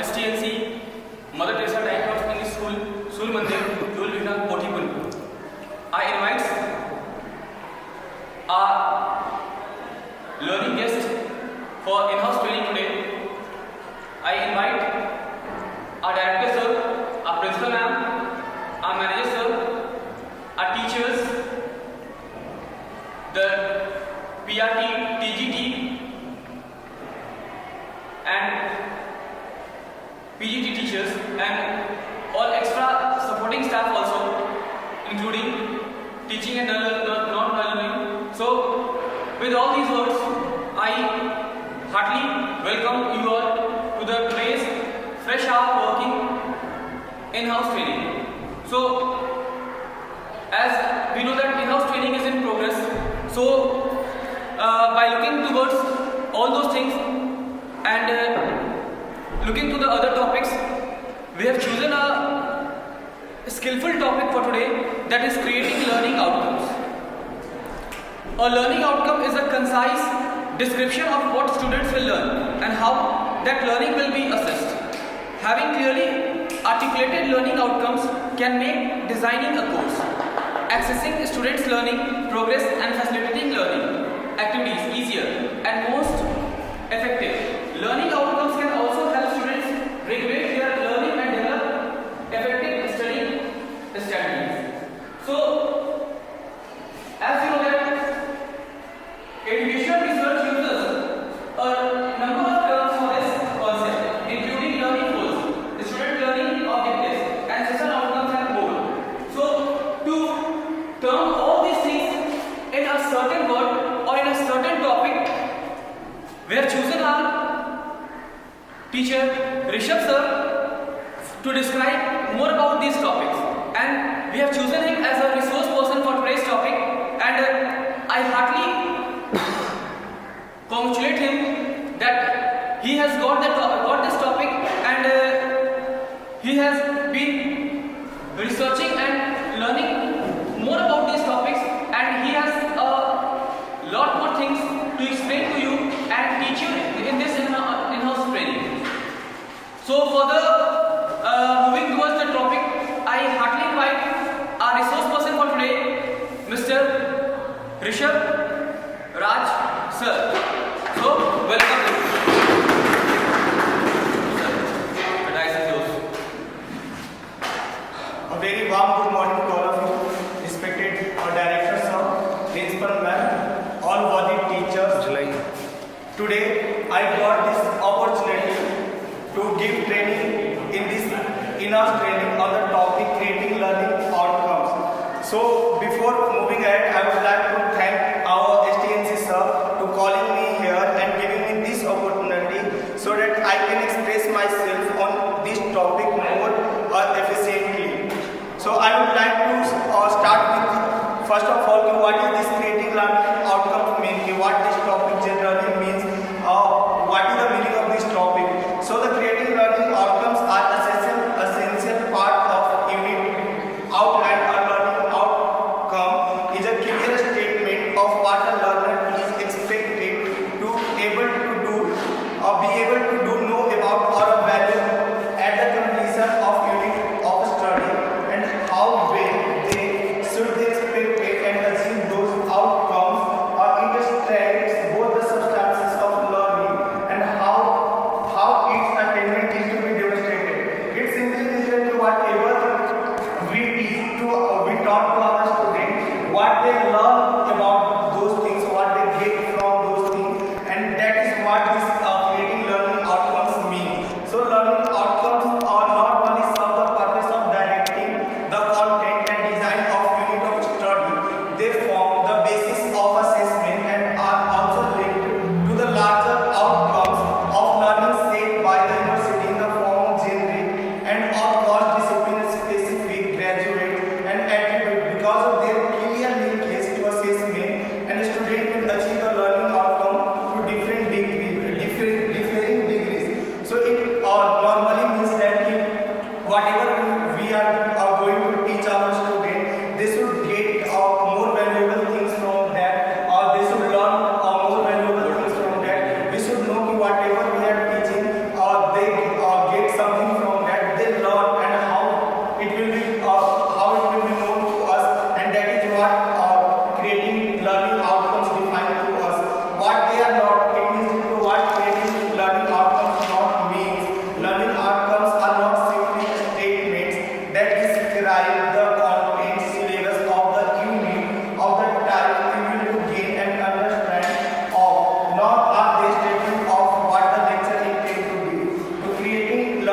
STNC Mother Teresa Diaconate English School, Sul Mandir, Dulvina, Kotipur. I invite our learning guest for in-house training today. I invite our director sir, our principal ma'am, our manager sir, our teachers, the PRT, TGT and PGT teachers and all extra supporting staff also, including teaching and non-learning. So with all these words, I heartily welcome you all to the today's fresh hour working in-house training. So as we know that in-house training is in progress, so by looking towards all those things and looking to the other topics, we have chosen a skillful topic for today, that is creating learning outcomes. A learning outcome is a concise description of what students will learn and how that learning will be assessed. Having clearly articulated learning outcomes can make designing a course, accessing students' learning progress and facilitating learning activities easier and most effective. Learning outcomes can also help students regulate their learning and develop effective study strategies. So, as you know that educational research uses a number of terms for this concept, including learning goals, student learning objectives, and session outcomes and goals. So, to term all these things in a certain word or in a certain topic, we have chosen our teacher Rishabh sir to describe more about these topics, and we have chosen him as a resource person for today's topic, and I heartily congratulate him that he has got this topic, and he has been researching and learning more about these topics, and he has a lot more things to explain to you and teach you in this in-house training. So for the moving towards the topic, I heartily invite our resource person for today, Mr. Rishabh Raj sir. So welcome. Sir, the dice is yours. A very warm good morning to all of you, respected director sir, principal ma'am, all worthy teachers. Today I got this opportunity to give training in this in-house training on the topic creating learning outcomes. So before moving ahead, I would like to thank our STNC sir to calling me here and giving me this opportunity so that I can express myself on this topic more efficiently. So I would like to start with first of all what is this creating learning outcomes mean, what this topic generally means, what is the meaning of this topic. So the creating learning outcomes are essential part of unit outline. A learning outcome is a clear statement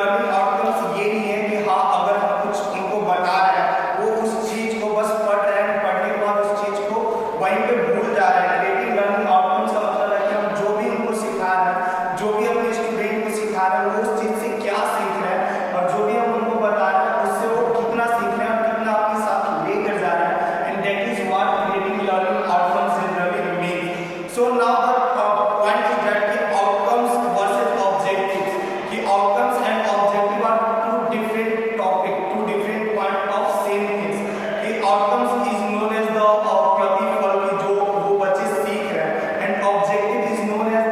learning outcomes ये नहीं है कि हाँ अगर हम कुछ उनको बता रहे हैं वो उस चीज को बस पढ़ रहे हैं, पढ़ने के बाद उस चीज को वहीं पे भूल जा रहे हैं। क्रिएटिव लर्निंग आउटकम्स का मतलब है कि हम जो भी उनको सिखा रहे हैं, जो भी अपने स्टूडेंट को सिखा रहे हैं, वो उस चीज से क्या सीख रहे हैं और जो भी हम उनको बता रहे हैं उससे वो कितना सीख रहे हैं और कितना अपने साथ लेकर जा रहे हैं। And that is what creative learning outcomes generally mean. So now the point is that कि आउटकम्स वर्सेस ऑब्जेक्टिव्स, कि outcomes and objective are two different topic, two different point of same things. कि outcomes is known as the प्रतिफल की जो वो बच्चे सीख रहे हैं, and objective is known as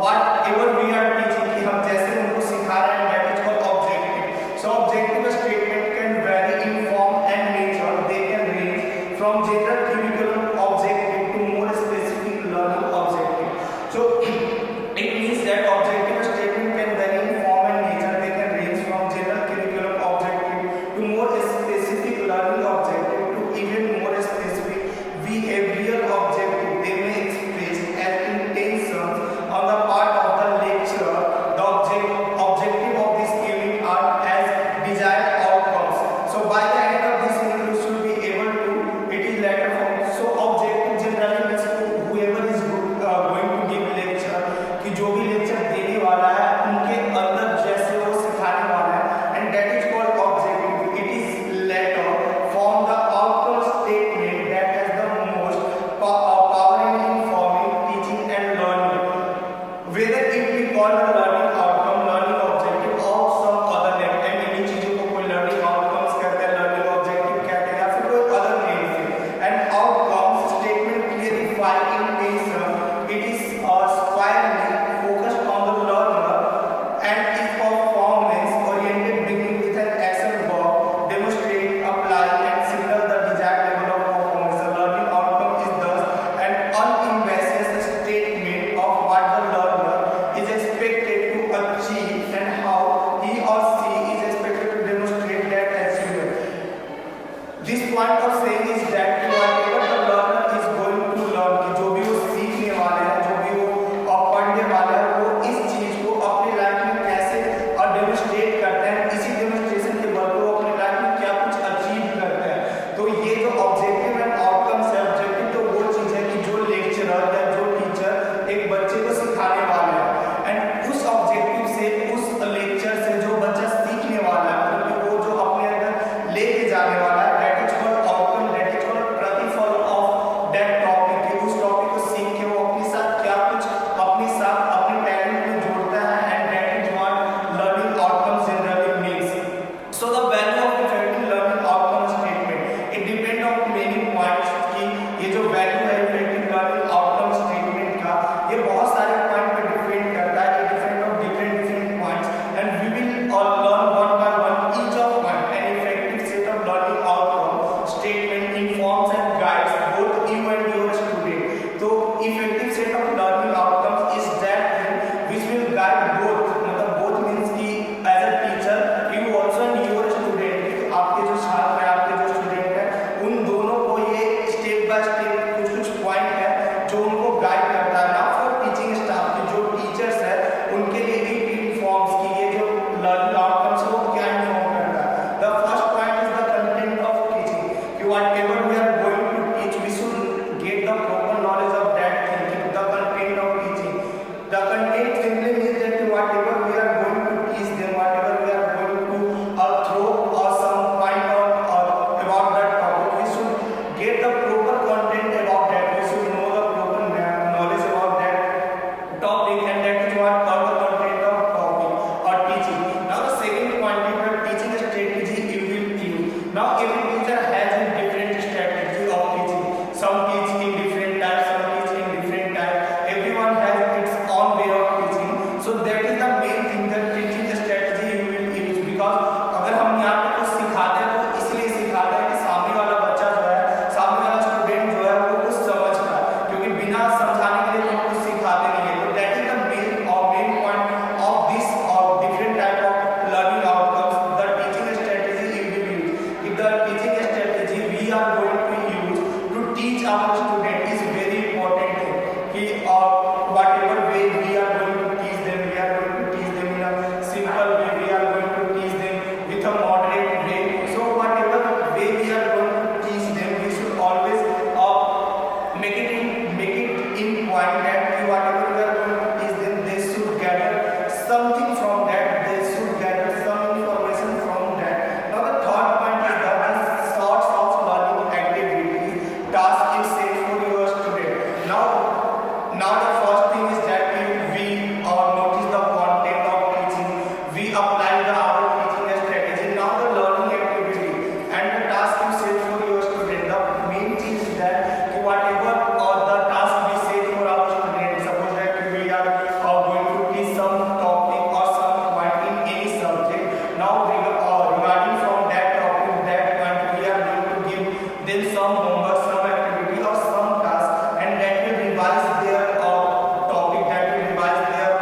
whatever we are teaching, कि हम जैसे उनको सिखा रहे हैं, that is called objective. So objective statement can very in form and nature, they can range from general theoretical objective to more specific learning objective. So it means that objective statement can vary in form we apply our teaching strategy. Now the learning activity and the task you set for your student. The main thing is that whatever the task we set for our student, suppose that we are going to teach some topic or some point in any subject. Now regarding from that topic, that point, we are going to give them some homework, some activity or some task, and that will revise their topic, that will revise their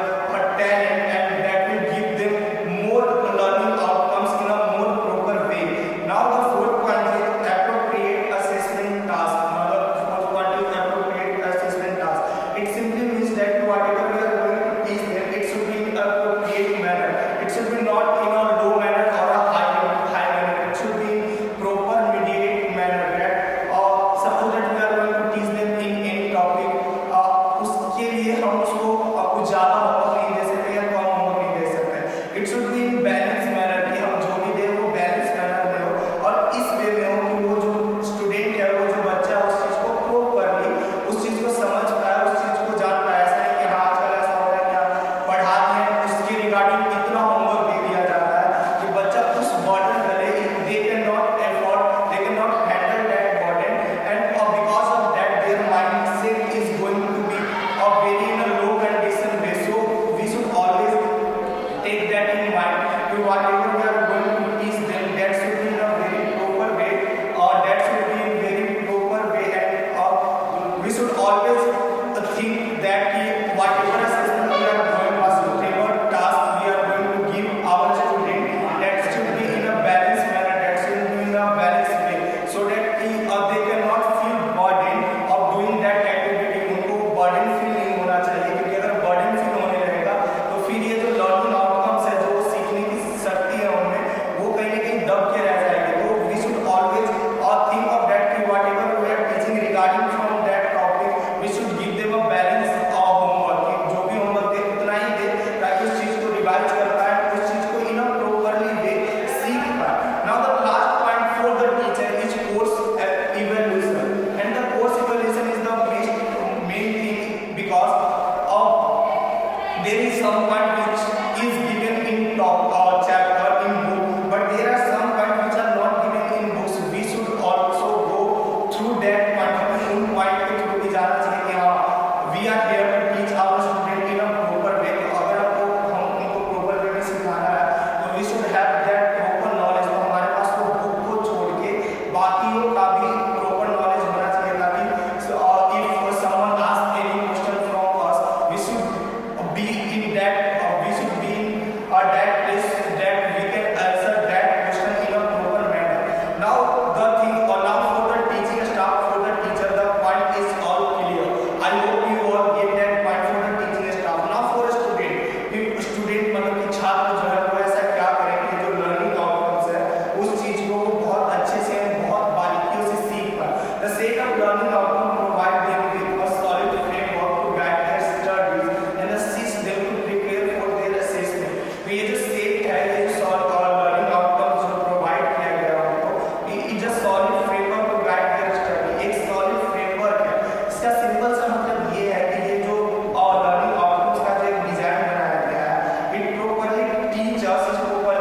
talent, and that will give them more learning outcomes in a more proper way. Now the fourth point is appropriate assessment task. Now the fourth point is appropriate assessment task. It simply means that whatever we are going to teach them, it should be in appropriate manner. It should be not in a low manner or a high manner. It should be in proper mediate manner. That suppose that we are going to teach them in any topic, उसके लिए हम उसको कुछ ज़्यादा homework नहीं दे सकते या कम homework नहीं दे सकते. It should be in balance manner कि हम जो भी दें वो बैलेंस मैनर में हो और इस वे में हो कि वो जो स्टूडेंट है, वो जो बच्चा है, उस चीज़ को प्रॉपरली उस चीज़ को समझ पाए, उस चीज़ को जान पाए. ऐसा नहीं कि हाँ आजकल ऐसा हो रहा है क्या पढ़ा दिए उसके रिगार्डिंग इतना होमवर्क दे दिया जाता है कि बच्चा उस बर्डन करे. They can not afford, they can not handle that burden, and because of that their mindset is going to be very in a low condition way. So we should always take that in mind. Whatever we are going to teach them, that should be in a very proper way, or that should be in very proper way, and we should always think that whatever assessment we are going to, whatever task we are going to give our student, that should be in a balanced manner, that should be in a balanced way, so that they cannot feel burden of doing that activity. उनको burden feel नहीं होना चाहिए, क्योंकि अगर burden feel होने लगेगा तो फिर ये जो learning outcomes है, जो सीखने की शक्ति है उनमें, वो कहीं ना कहीं दब के रह जाएगी. तो we should always think of that कि whatever we are teaching regarding from that topic, we should give them a balance of homework. जो भी homework दे उतना ही दे ताकि उस चीज को रिवाइज कर पाए, उस चीज को in a properly way सीख पाए. Now the last point for the teacher is course evaluation, and the course evaluation is the main thing, because there is some point which is given in chapter in book, but there are some point which are not given in books. We should also go through that point. उन point के through भी जाना चाहिए कि हाँ we are here to teach our student in a proper way. तो अगर हम उनको proper way में सिखाना है तो we should have that proper knowledge. तो हमारे पास वो book को छोड़ के बाकियों का भी proper knowledge होना चाहिए, ताकि if someone asks any question from us, we should be in that place that we can answer that question in a proper manner. Now the thing, now for the teaching staff, for the teacher, the point is all clear. I hope you all get that point for the teaching staff. Now for a student, if student मतलब कि छात्र जो है वो ऐसा क्या करें कि जो learning outcomes है उस चीज को वो बहुत अच्छे से, बहुत बारीकियों से सीख पाए. The set of learning outcome provide them with a solid framework to guide their studies and assist them to prepare for their assessment. तो ये जो set है, ये जो learning outcomes जो provide किया गया है उनको, it's a solid framework to guide their study. एक solid framework है. इसका सिंपल सा मतलब ये है कि ये जो learning outcomes का जो एक डिजाइन बनाया गया है, it properly teach the student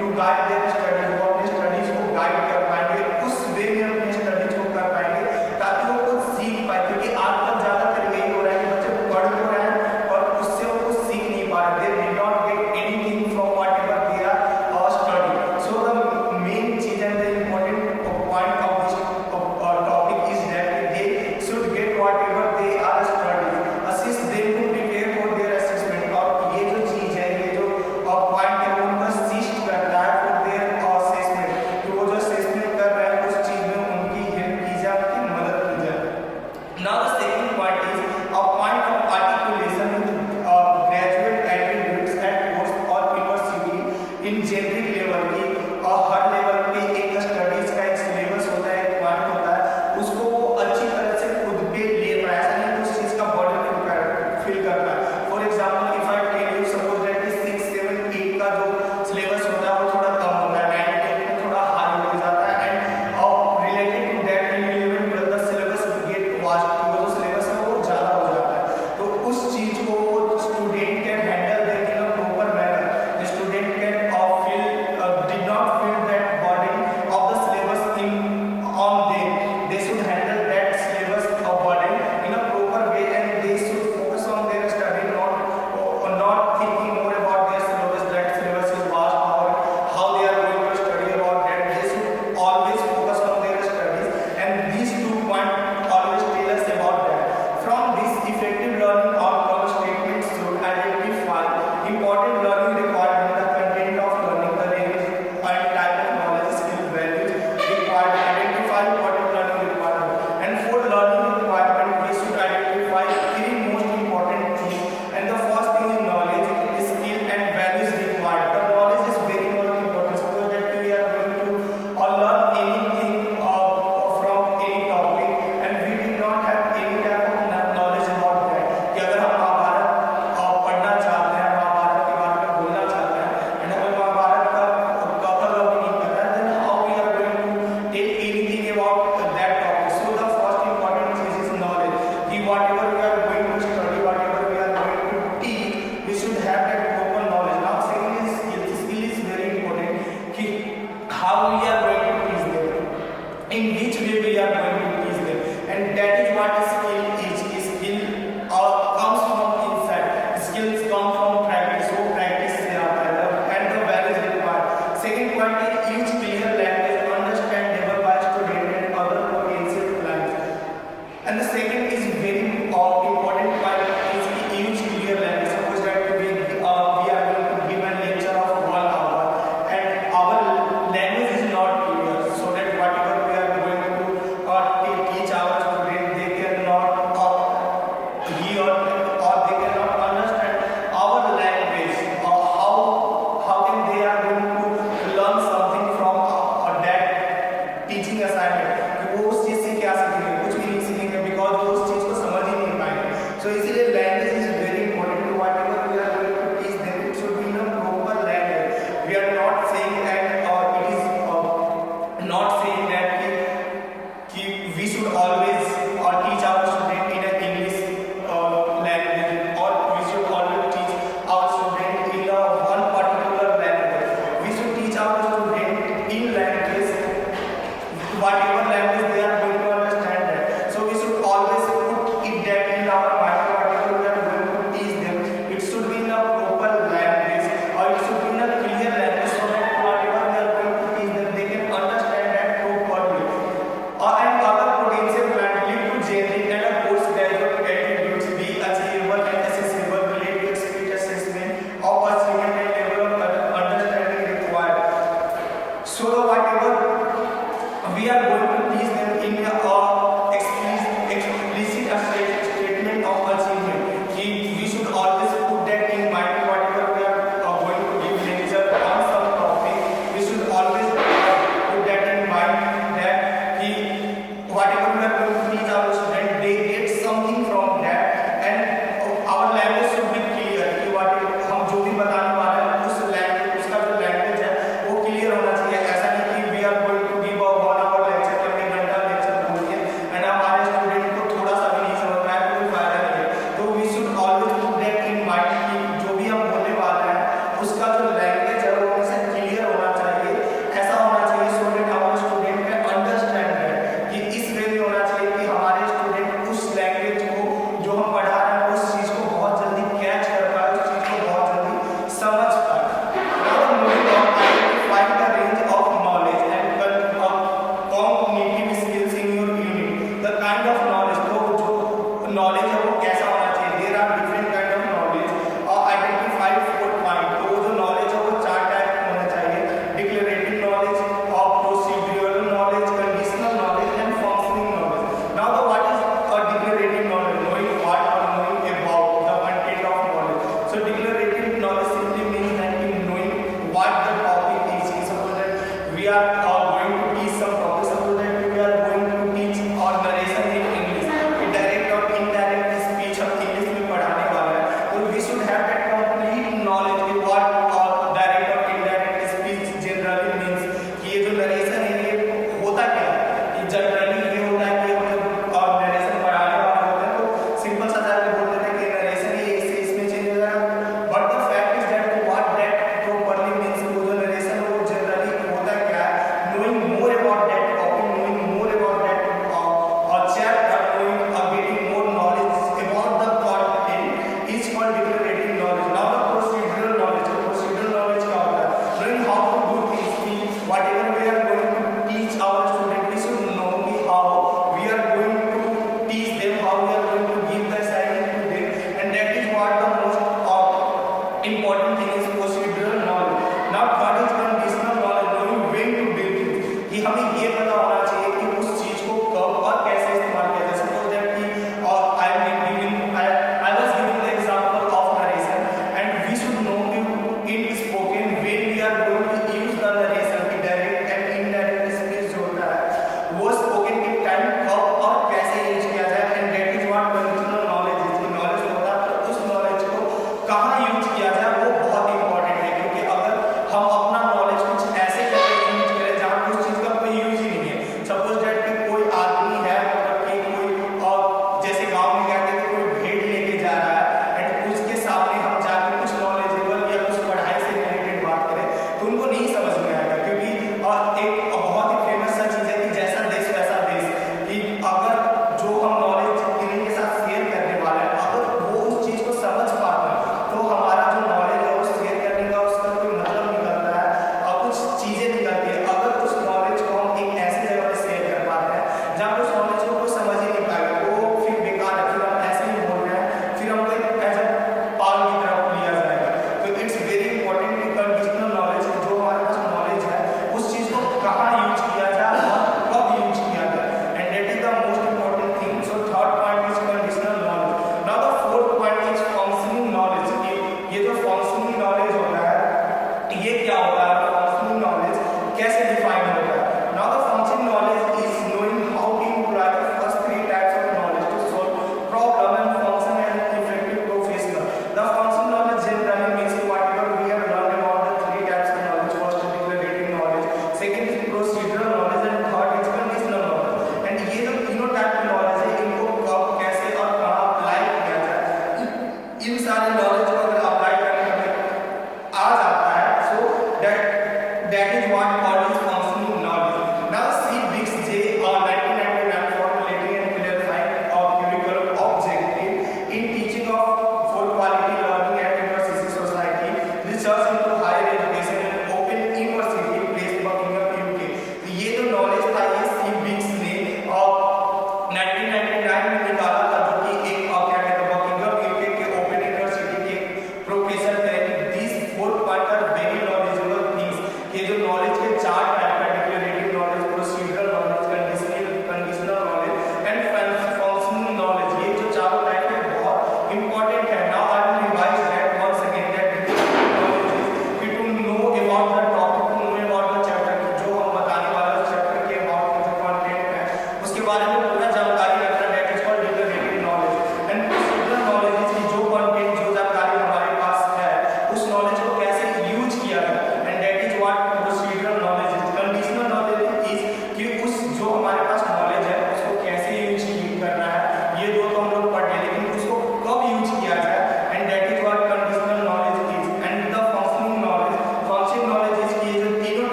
to guide their study. वो अपने स्टडीज को गाइड कर पाएंगे, उस वे में अपने स्टडीज को कर पाएंगे ताकि वो कुछ सीख पाए. क्योंकि आजकल ज्यादातर यही हो रहा है कि बच्चे पढ़ तो रहे हैं और उससे वो कुछ सीख नहीं पा रहे. They did not get anything from whatever they are studying. So the main चीज and the important point of this topic is that they should get whatever they are studying, assist them to prepare for their assessment. और ये जो चीज है, ये जो point है, वो उनको assist करता है for their assessment. तो वो जो assessment कर रहे हैं उस चीज में उनकी help की जाए, उनकी मदद की जाए. Now the second point is a point of articulation with graduate attributes at course or university in generic level की, और हर लेवल पे एक स्टडीज का एक सिलेबस होता है, एक पॉइंट होता है, उसको वो अच्छी तरह से खुद पे ले पाए. ऐसा नहीं उस चीज का बर्डन फील कर पाए. For example if I tell you, suppose that 6, 7, 8 का जो सिलेबस होता है वो थोड़ा कम होता है, 9, 10 में थोड़ा हाई हो जाता है, and related to that in 11, 12 the syllabus get vast, वो जो सिलेबस है वो ज्यादा हो जाता है. तो उस चीज को student can handle that in a proper manner.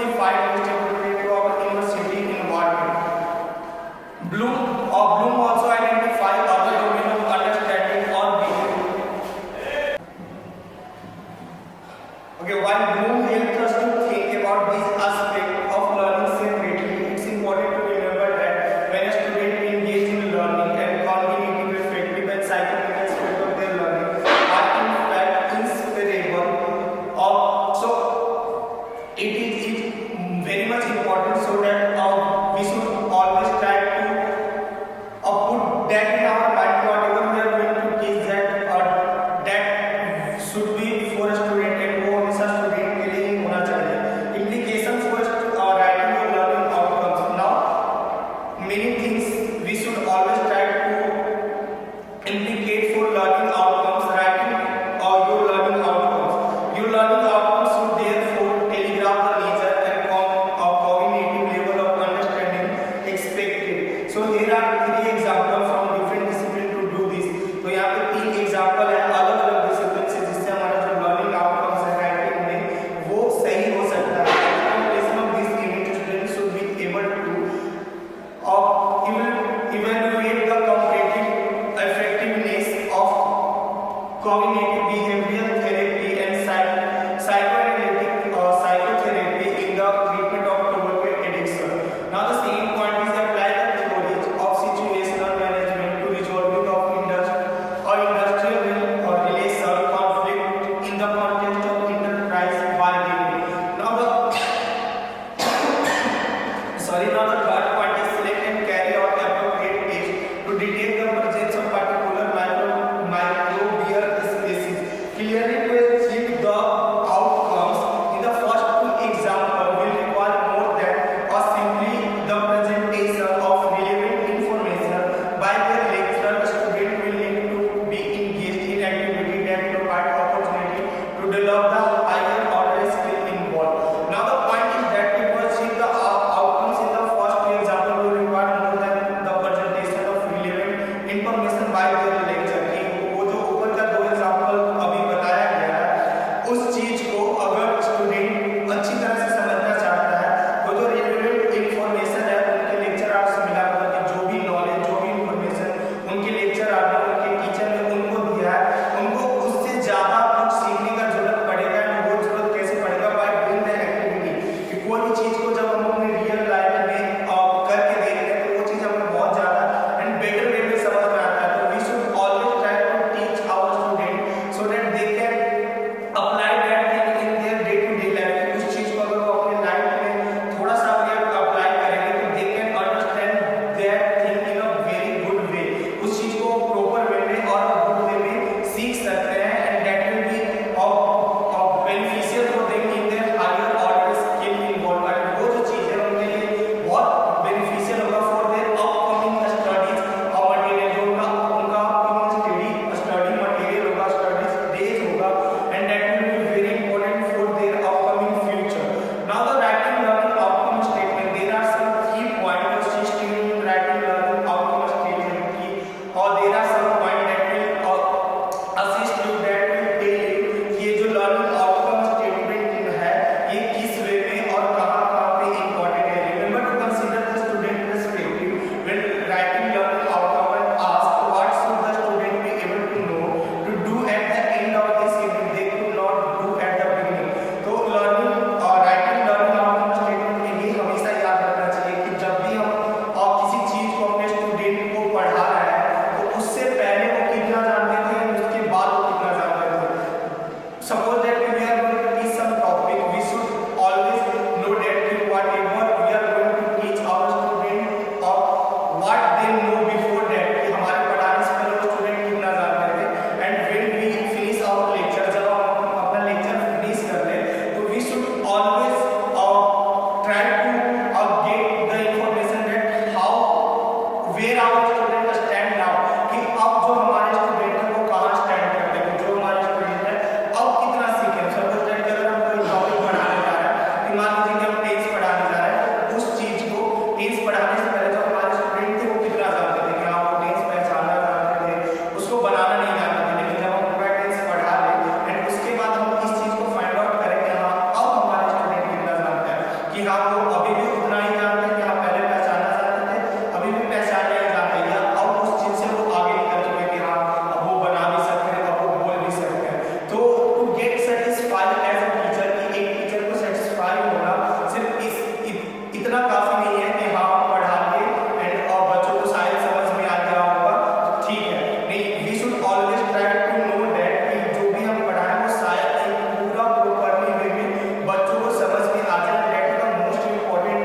the 5 to our university environment. Bloom also identify other domain of understanding or behavior. Okay, while Bloom helps us to think about this aspect of learning separately, it's important to remember that when a student engages in learning and cognitive, affective and psychological aspects of their learning are in fact inseparable. So it is very much important, so that we should always try to put that in our mind. Whatever we are going to teach, that should be for a student and वो हमेशा student के लिए ही होना चाहिए. Implications for writing or learning outcomes. Now, many things we should always try to implicate for learning outcomes. Writing or your learning outcomes. Your learning outcomes should therefore telegraph the nature and cognitive level of understanding expected. So here are 3 examples from different discipline to do this. तो यहाँ पे 3 example है अलग अलग discipline से, जिससे हमारा जो लर्निंग आउटकम्स है राइटिंग में वो सही हो सकता है. Implementation of this unit students should be able to evaluate the comparative effectiveness of cognitive behavioral therapy and psychoanalytic psychotherapy in the treatment of tobacco addiction. Now the same point is apply the theories of situational management to resolving of industrial relation conflict in the context of enterprise bargaining. Now the third point is select and carry out appropriate tests to detect the presence of particular microbial species. Clearly to achieve the outcomes in the first 2 examples will require more than or simply the presentation of relevant information by their lecturer. Student will need to be engaged in activity that provide opportunity to develop the higher order skill involved. Now the point is that to achieve the outcomes in the first कि हाँ वो अभी भी उतना ही जानते हैं कि हाँ पहले पहचाना जाते थे, अभी भी पहचान लिया जाता है, या अब उस चीज से वो आगे निकल चुके हैं कि हाँ अब वो बना भी सकते हैं, अब वो बोल भी सकते हैं। तो to get satisfied as a teacher, कि एक टीचर को सेटिस्फाई होना सिर्फ इतना काफी नहीं है कि हाँ पढ़ा के एंड और बच्चों को शायद समझ में आ गया होगा, ठीक है, नहीं, we should always try to know that कि जो भी हम पढ़ाएं वो शायद एक पूरा प्रॉपरली वे में बच्चों को समझ में आ जाए। That is the most important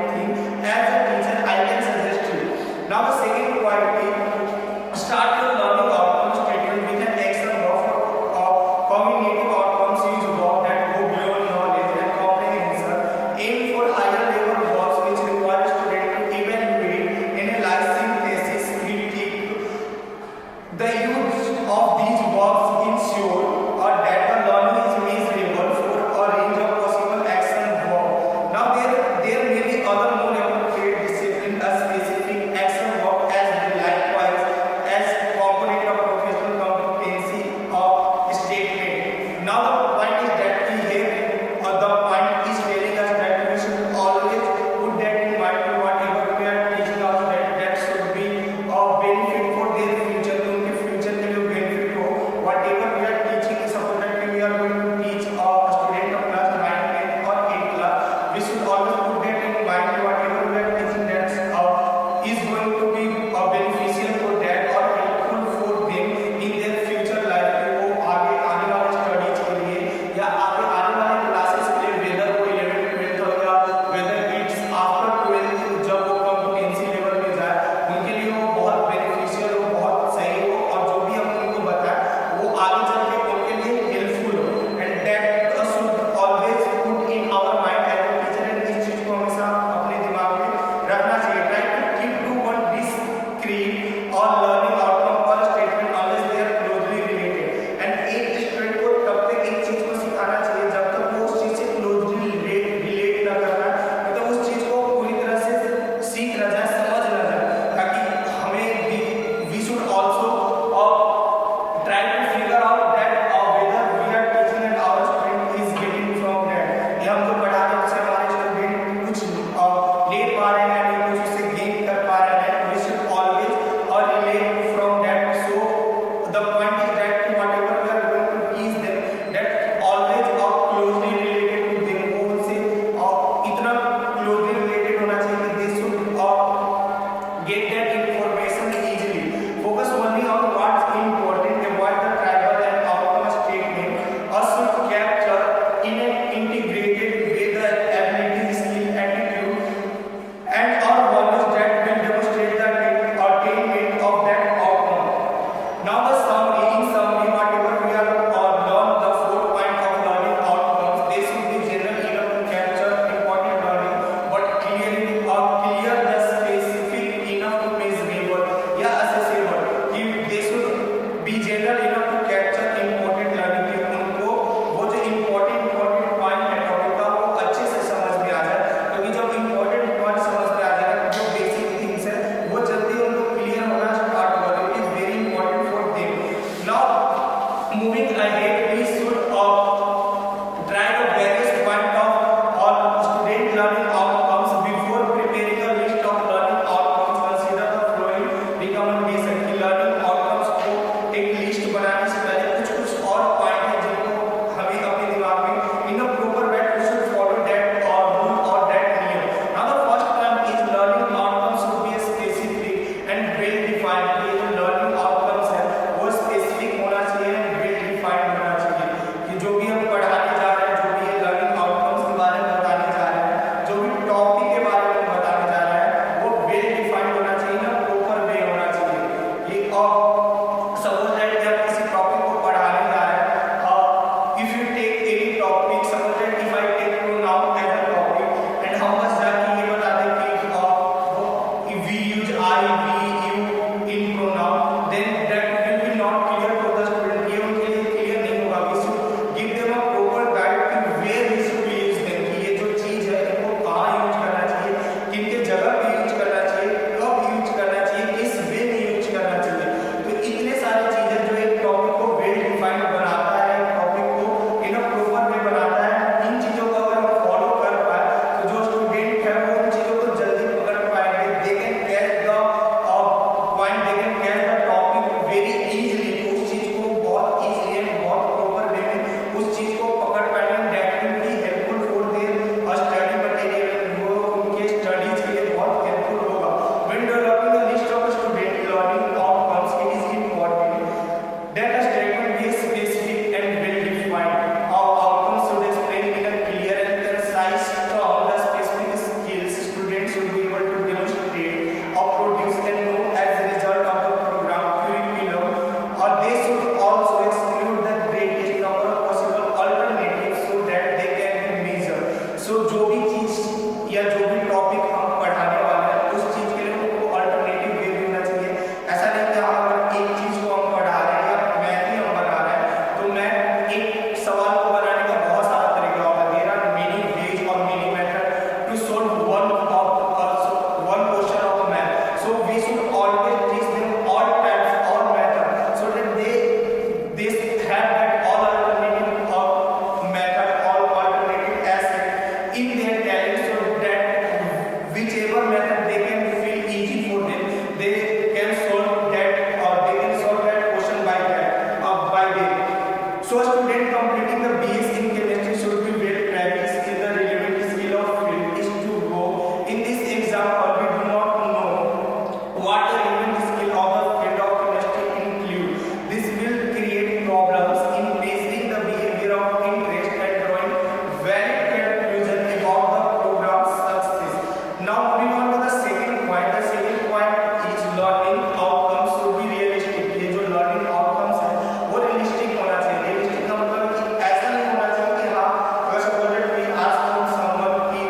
moving on to the second point. The second point is learning outcomes should be realistic. ये जो learning outcomes है वो realistic होना चाहिए. Realistic का मतलब कि ऐसा नहीं होना चाहिए कि हाँ अगर suppose that we ask from someone कि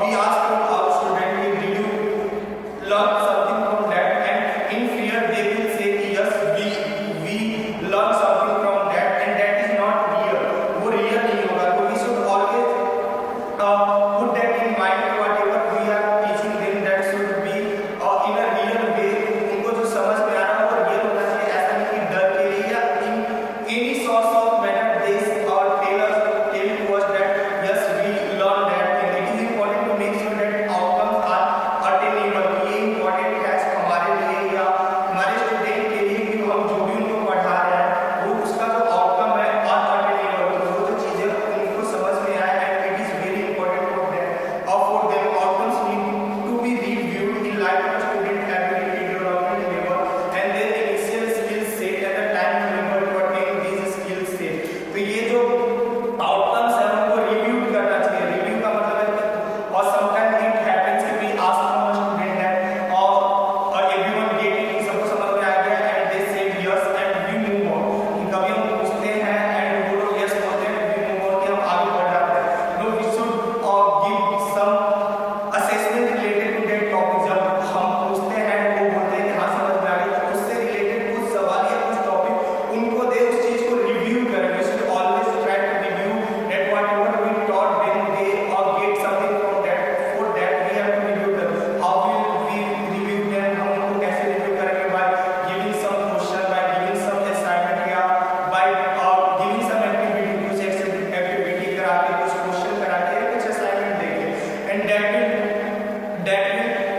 we ask from our student कि did you learn something from that, and in fear they will say yes we learn something from that, and that is not real. वो real नहीं होगा. So we should always put that in mind. Whatever we are teaching them, that should be in a real way. उनको जो समझ में आ रहा है वो real होना चाहिए. ऐसा नहीं कि डर के लिए या in any source of manner they tell to us that yes we learn that thing. It is important to make sure that outcomes are attainable. ये important है हमारे लिए या हमारे स्टूडेंट के लिए कि हम जो भी उनको पढ़ा रहे हैं वो उसका जो आउटकम है अनअटेनेबल, वो जो चीजें उनको समझ में आए, and it is very important for them. Outcomes need to be reviewed in light of student ability development level and their initial skill set at the time remember to attain these skill set. तो ये जो outcomes है उनको review करना चाहिए. Review का मतलब है और sometimes it happens कि we ask from a student that or everyone get it, सबको समझ में आ गया and they say yes and we move on. कि कभी हम पूछते हैं and वो लोग yes बोलते हैं, we move on कि हम आगे बढ़ जाते हैं. No, we should give some assessment related to that topic. जब हम पूछते हैं वो बोलते हैं कि हाँ समझ में आ गया, तो उससे related कुछ सवाल या कुछ टॉपिक उनको दे, उस चीज को रिव्यू करें. We should always try to review that whatever we taught them they get something from that. For that we have to review them. How will we review them? हम उनको कैसे review करेंगे? By giving some question, by giving some assignment या by giving some activity, कुछ activity करा के, कुछ question करा के या कुछ assignment देके, and that will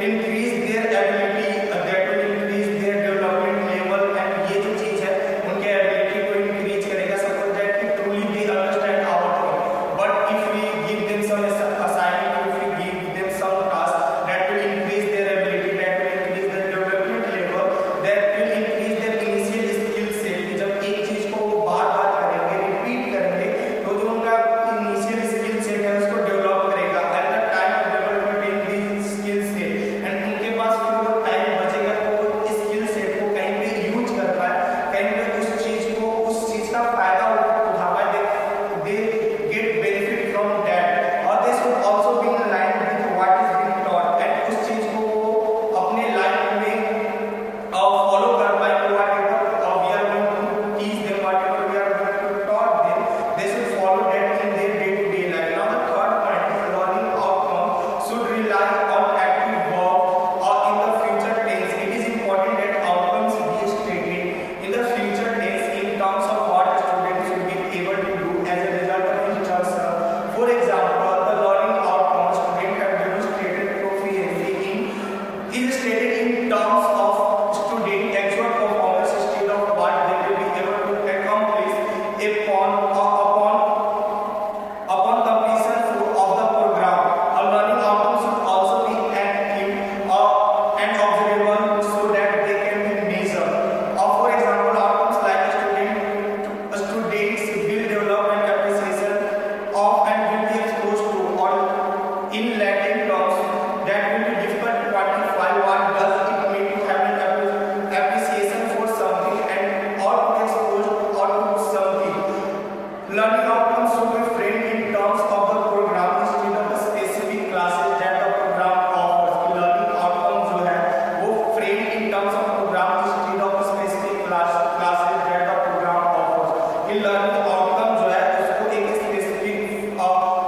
increase their ability, that will increase their development level, and ये जो चीज है उनके ability को increase करेगा. Suppose that कि truly they understand our thing, but if we give them some assignment, if we give them some task, that will increase their ability, that will increase their development level, that will increase their initial skill set. कि जब एक चीज को बार-बार करेंगे, repeat करेंगे, तो जो उनका initial skill set है उसको develop करेगा. At the time of development in these skill set, and उनके पास फिर वो time बचेगा तो वो इस skill set को कहीं पे use कर पाए, कहीं पे उस चीज का फायदा उठा पाए. They get benefit from that, or they should also be in line with what is being taught, and उस चीज को वो अपने लाइफ में follow कर पाए. Whatever we are going to teach them, whatever we are going to taught them, they should follow that in their day-to-day life. Now the third point is learning outcome should rely on active verb or in the future tense. It is important that outcomes be stated in the future tense in terms of what a student should be able to do as a result of instruction. For example, the learning outcome a student have demonstrated proficiency in is stated in terms of student actual performance instead of what they will be able to accomplish upon completion of the program. A learning outcome should also be active and observable so that they can be measured. For example, outcomes like students will develop an appreciation of and will be exposed to or in Latin terms that will be difficult to quantify. What does it mean to have an appreciation for something and or to be exposed or to something? Learning outcomes should be framed in terms of the program instead of the specific classes that the program offers. Learning outcomes जो है वो framed in terms of program instead of the specific classes that the program offers. ये learning outcome जो है उसको एक specific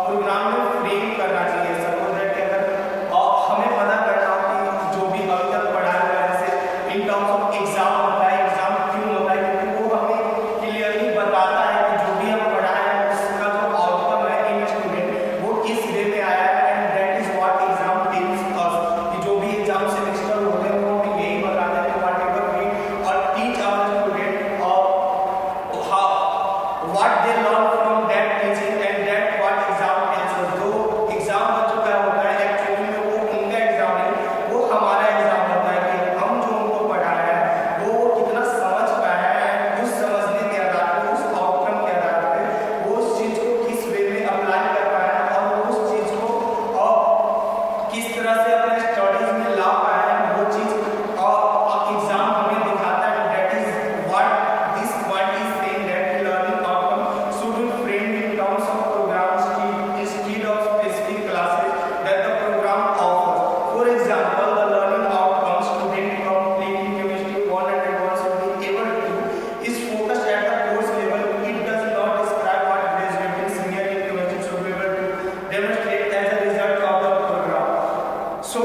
program में frame करना चाहिए. Suppose that अगर किस तरह से अपने स्टडीज में ला पाया है वो चीज एग्जाम हमें दिखाता है। That is what is saying that learning outcome should be framed in terms of programs instead of specific classes that the program offers. For example, the learning outcomes student completing chemistry 101 should be able to is focused at the course level. It does not describe what graduating senior in chemistry should be able to demonstrate as a result of the program. So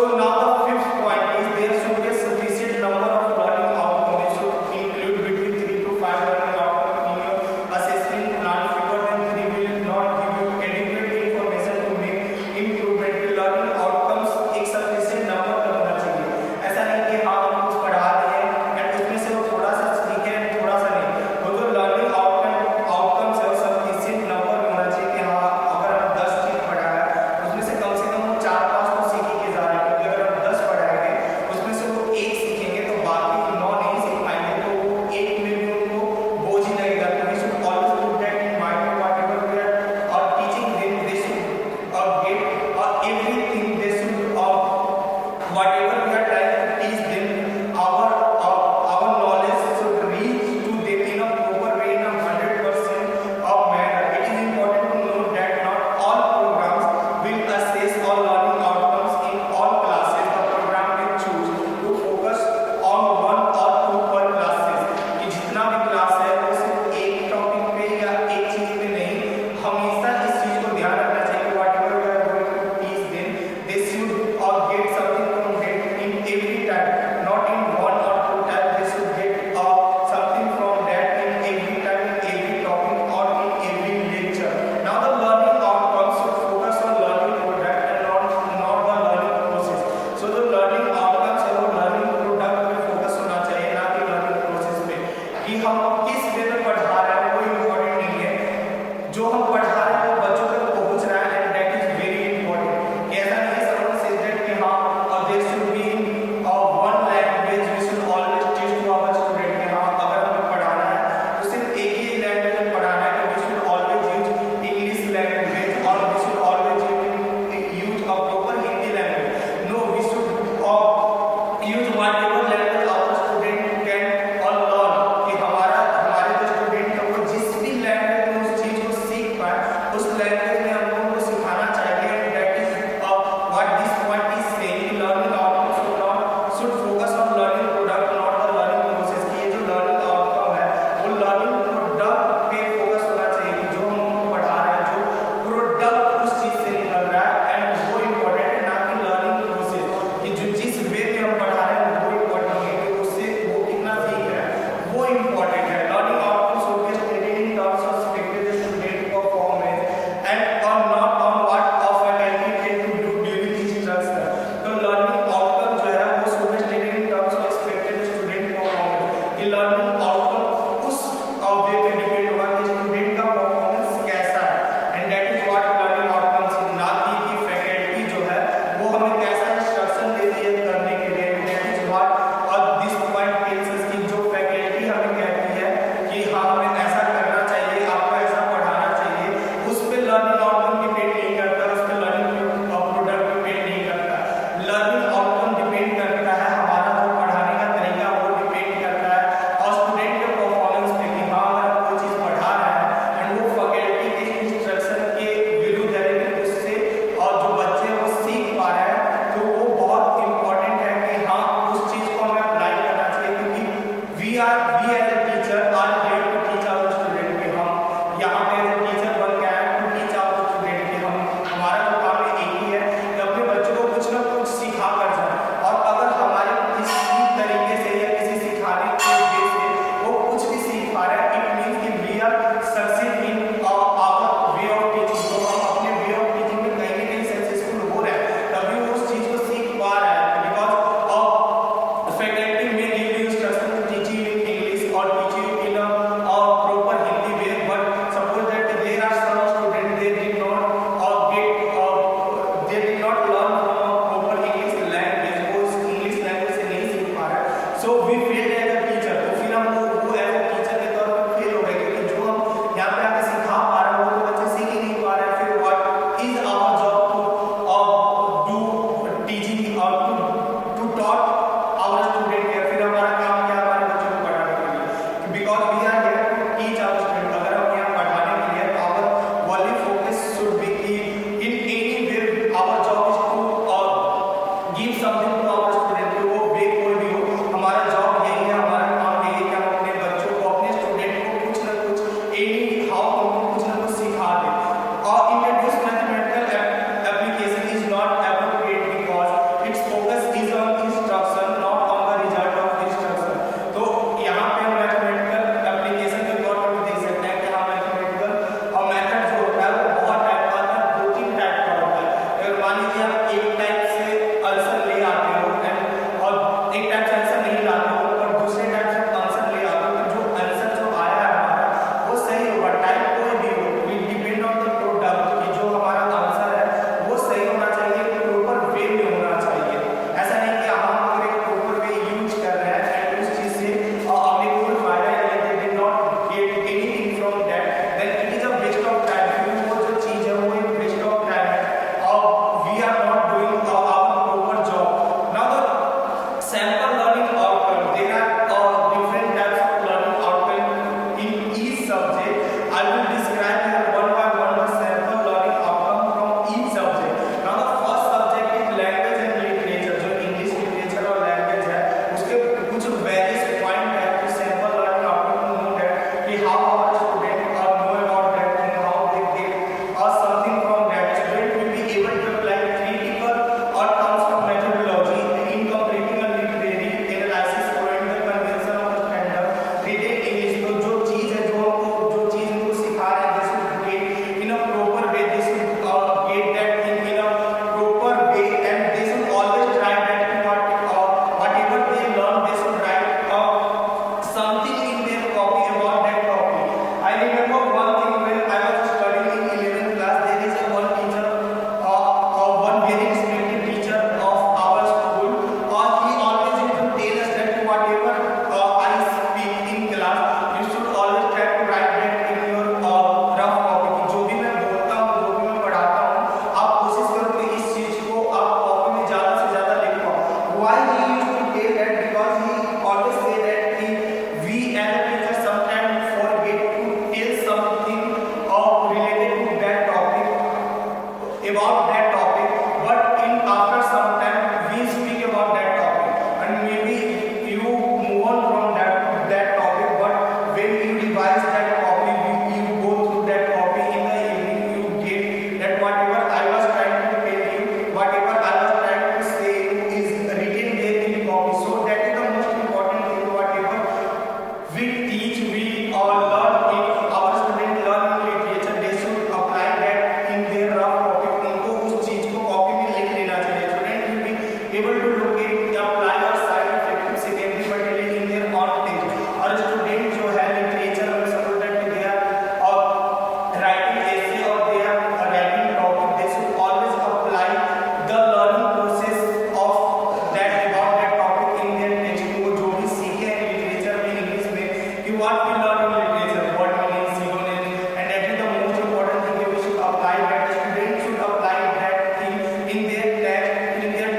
why he used to say that? Because he always say that we as a teacher sometimes forget to tell something or related to that topic, about that topic, but in after some time we speak about that topic, and maybe you move on from that topic, but when you revise that topic, you go through that topic in the evening, you get that whatever I was trying to tell you, whatever I was trying to say is written there in the copy. So that is the most important thing. Whatever we teach, we all learn, if our student learn in literature, they should apply that in their rough copy. उनको उस चीज को copy में लिख लेना चाहिए. Student will be able to locate, apply or cite effective secondary material in their own thing. और student जो है literature में student they are writing essay or they are writing topic, they should always apply the learning process of that about that topic in their text. वो जो भी सीखे हैं literature में, English में, you what we learn in literature, what meaning, synonym, and that is the most important thing we should apply. That students should apply that thing in their text, in their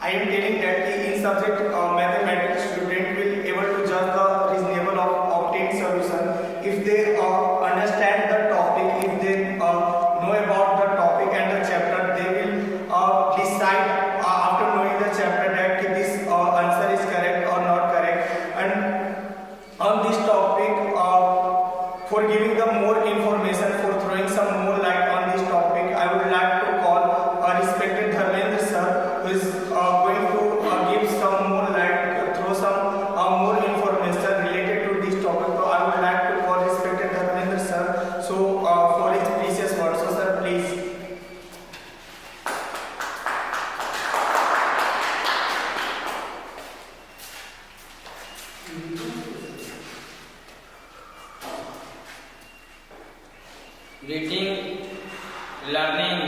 I am telling that in subject mathematics, student will able to judge the reasonable of obtained solution if they understand the topic, if they know about the topic and the chapter, they will decide after knowing the chapter that this answer is correct or not correct. And on this topic, for giving them more information, for throwing some more light on this topic, I would like to call respected Dharmendra sir, who is going to give some more light, throw some more information related to this topic. So I would like to call respected Dharmendra sir, so for his precious words. So sir, please. Reading, learning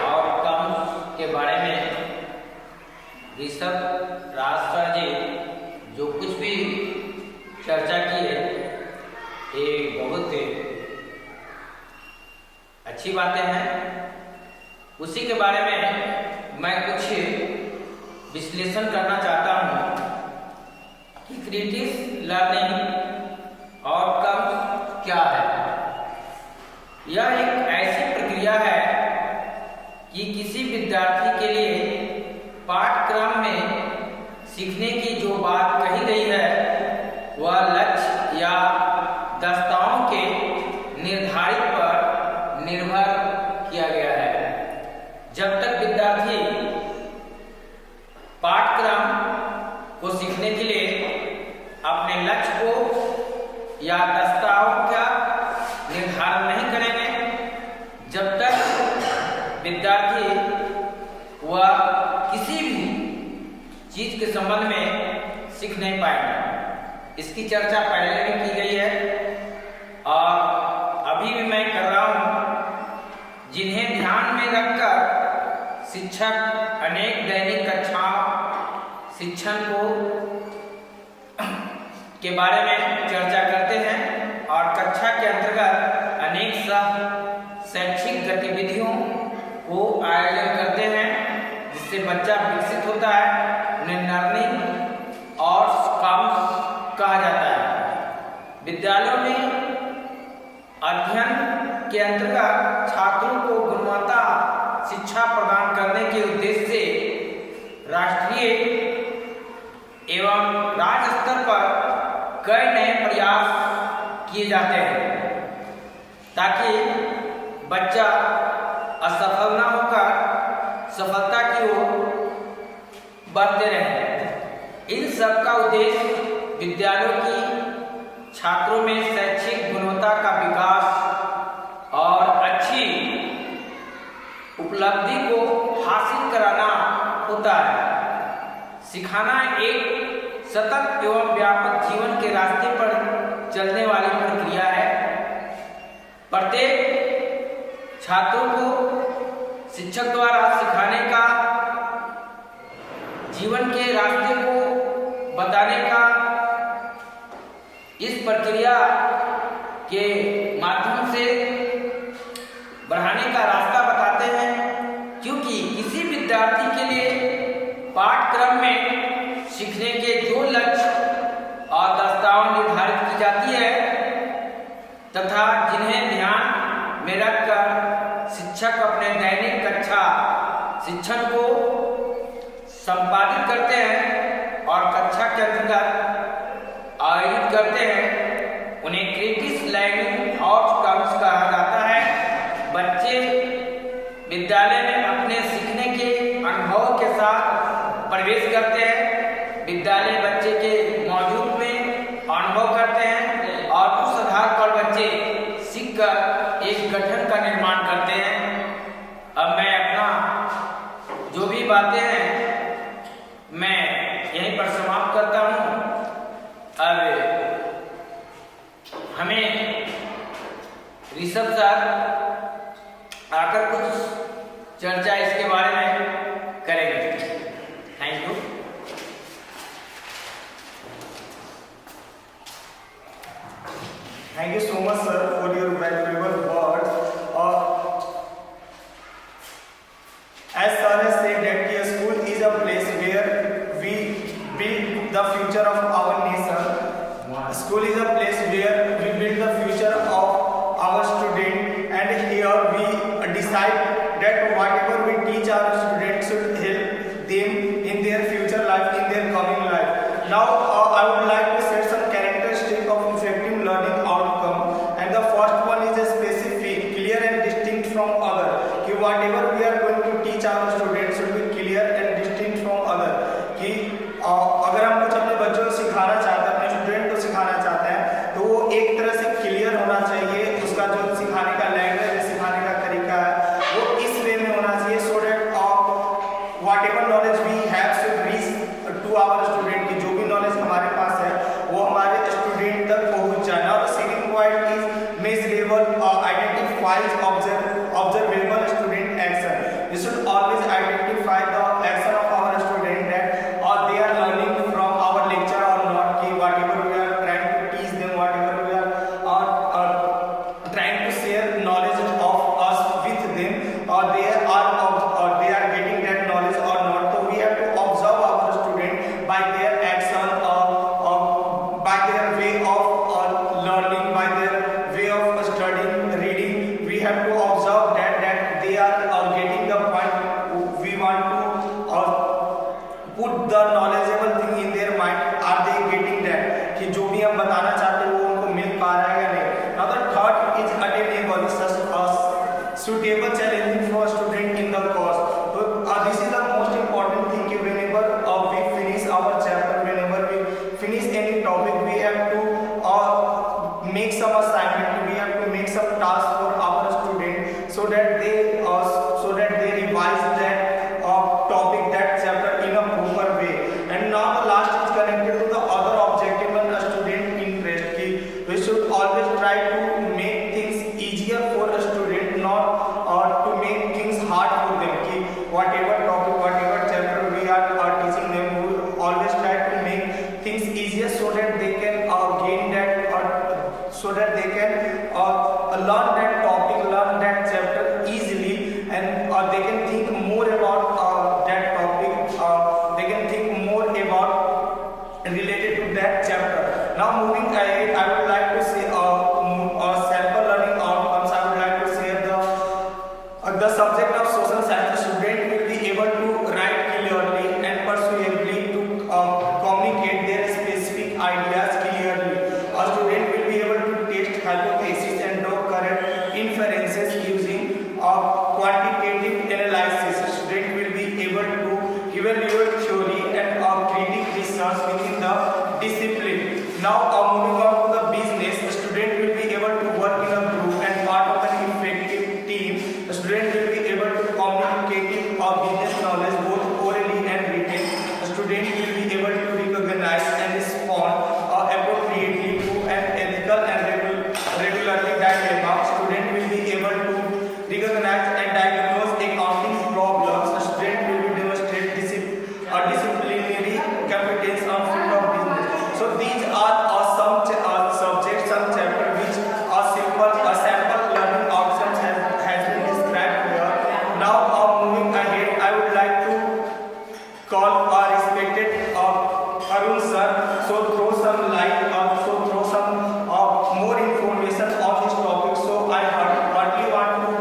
outcomes के बारे में ऋषभ राज sir जी जो कुछ भी चर्चा की है, ये बहुत अच्छी बातें हैं। उसी के बारे में मैं कुछ विश्लेषण करना चाहता हूँ कि क्रिएटिव लर्निंग आउटकम्स क्या है। यह एक ऐसी प्रक्रिया है कि किसी विद्यार्थी के लिए पाठ्यक्रम में सीखने की जो बात कही गई है वह लक्ष्य या दक्षताओं के निर्धारित पर निर्भर किया गया है। जब तक विद्यार्थी पाठ्यक्रम को सीखने के लिए अपने लक्ष्य को या दक्षताओं का निर्धारण नहीं करेंगे, जब तक विद्यार्थी वह किसी भी चीज के संबंध में सीख नहीं पाएंगे। इसकी चर्चा पहले भी की गई है और अभी भी मैं कर रहा हूं। जिन्हें ध्यान में रखकर शिक्षक अनेक दैनिक कक्षाओं शिक्षण को के बारे में चर्चा करते हैं और कक्षा के अंतर्गत अनेक शैक्षिक गतिविधियों को आयोजन करते हैं, जिससे बच्चा विकसित होता है। उन्हें लर्निंग और कम्स कहा जाता है। विद्यालयों में अध्ययन के अंतर्गत छात्रों को गुणवत्ता शिक्षा प्रदान करने के उद्देश्य से राष्ट्रीय एवं राज्य स्तर पर कई नए प्रयास किए जाते हैं ताकि बच्चा असफल न होकर सफलता की ओर बढ़ते रहे। इन सब का उद्देश्य विद्यालयों की छात्रों में शैक्षिक गुणवत्ता का विकास और अच्छी उपलब्धि को हासिल कराना होता है। सिखाना एक सतत एवं व्यापक जीवन के रास्ते पर चलने वाली प्रक्रिया है। प्रत्येक छात्रों को शिक्षक द्वारा सिखाने का, जीवन के रास्ते को बताने का, इस प्रक्रिया के माध्यम से बढ़ाने का रास्ता बताते हैं, क्योंकि किसी विद्यार्थी के लिए पाठ्यक्रम में सीखने के जो लक्ष्य और दक्षताएं निर्धारित की जाती है तथा जिन्हें ध्यान में रखकर शिक्षक अपने दैनिक कक्षा शिक्षण को संपादित करते हैं और कक्षा के अंतर्गत आयोजित करते हैं, उन्हें क्रिएटिव लर्निंग आउटकम्स कहा जाता है। बच्चे विद्यालय में अपने सीखने के अनुभव के साथ प्रवेश करते हैं। विद्यालय बच्चे के मौजूद में अनुभव करते हैं और उस आधार पर बच्चे सीखकर एक गठन का निर्माण करते हैं। अब मैं अपना जो भी बातें हैं मैं यहीं पर समाप्त करता हूँ। अब हमें ऋषभ सर आकर कुछ चर्चा इसके बारे में करेंगे। Thank you. Thank you so much, sir, for your valuable words. As sir has said that a school decide that whatever we teach our students should help them in their future life, in their coming life. Now I would like to set some characteristics of effective learning outcome, and the first one is a specific, clear and distinct from other. कि whatever we are going to teach our students should be clear and distinct from other. कि अगर हम कुछ अपने बच्चों को सिखाना चाहते हैं, अपने स्टूडेंट को सिखाना चाहते हैं, तो वो एक तरह से क्लियर होना चाहिए। उसका जो सिखाने का लैंग्वेज है, सिखाने का तरीका है, वो इस वे में होना चाहिए, so that whatever knowledge we have should reach to our student। की जो भी नॉलेज हमारे पास है वो हमारे स्टूडेंट तक पहुंच जाए। और second point is measurable, identifies observable student action. We should always identify the action of our student, that or they are learning from our lecture or not, कि whatever we are trying to teach them, whatever we are trying to share knowledge of us with them, or they are getting that knowledge or not. So we have to observe our student by their action, by their way of learning, by their way of studying, reading. We have to observe that they are getting the point we want to put the knowledgeable thing in their mind. Are they getting that कि जो भी हम बताना चाहते हैं वो उनको मिल पा रहा है या नहीं. Now the third is attainable, suitable, challenging for student in the course. So this is the most important thing कि whenever we finish our chapter, whenever we finish any topic, we have to make some assignment, we have to make some task for our student, so that they revise that topic, that chapter in a proper way. And now the last is connected to the other objective and student interest. कि we should always try to make things easier for a student, not to make things hard for them. कि whatever topic, whatever chapter we are teaching them, we always try to make things easier so that they can gain that, so that they can learn that topic, learn that chapter easily, and they can think more about that topic, they can think more about related to that chapter. Now moving ahead, I would like to say sample learning outcomes. I would like to share the subject of social science. Student will be able to write clearly and persuasively to communicate their specific ideas clearly. A student will be able to test hypotheses and draw correct inferences using quantitative analysis. Student will be able to evaluate theory and critic research within the discipline. Now moving on to the business, the student will be able to work in a group and part of an effective team. The student will be able to communicate business knowledge both orally and written. The student will be able to recognize and respond appropriately to an ethical and regularly dilemma. Student will be able to recognize and diagnose accounting problems. The student will be demonstrate disciplinary competence on field of business. So these are some subjects, some chapters which a sample learning outcomes has been described here. Now moving ahead, I would like to call our respected Arun sir, so throw some light, throw some more information on this topic. So I heartily want to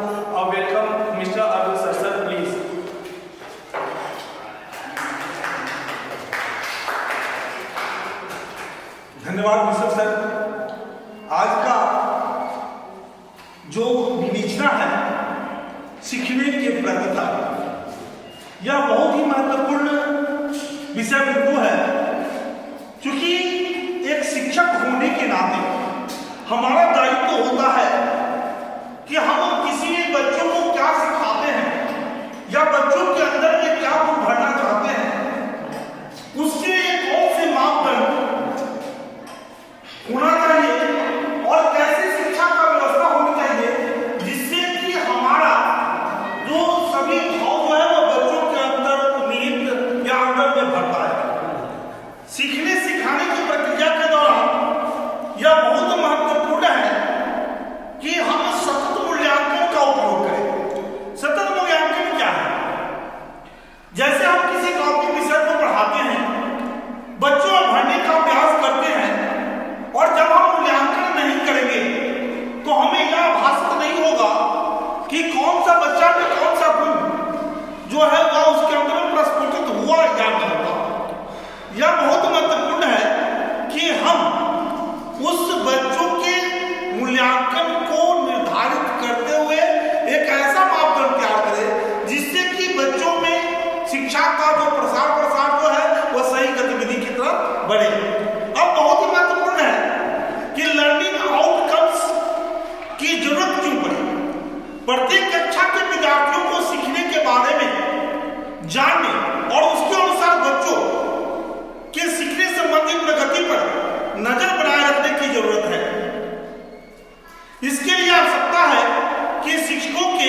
welcome Mr. Arun sir. Sir, please. धन्यवाद विश्व sir. आज का जो विवेचना है सीखने की प्रगति, यह बहुत ही महत्वपूर्ण विषय बिंदु है, क्योंकि एक शिक्षक होने के नाते हमारा दायित्व होता है कि हम किसी भी बच्चों को क्या सिखाते हैं या बच्चों के अंदर में क्या गुण भरना चाहते हैं, उसके कौन से मापदंड होना चाहिए और कैसे शिक्षा का व्यवस्था होनी चाहिए, जिससे कि हमारा जो सभी भाव जो है वो बच्चों के अंदर निहित या अंदर में भरता है। सीखने सिखाने की प्रक्रिया के दौरान यह बहुत महत्वपूर्ण है कि हम सतत मूल्यांकन शिक्षा का जो प्रसार जो है वह सही गतिविधि की तरफ बढ़े। अब बहुत ही महत्वपूर्ण है कि लर्निंग आउटकम्स की जरूरत क्यों पड़ी। प्रत्येक कक्षा के विद्यार्थियों को सीखने के बारे में जानने और उसके अनुसार बच्चों के सीखने संबंधी प्रगति पर नजर बनाए रखने की जरूरत है। इसके लिए आवश्यकता है कि शिक्षकों के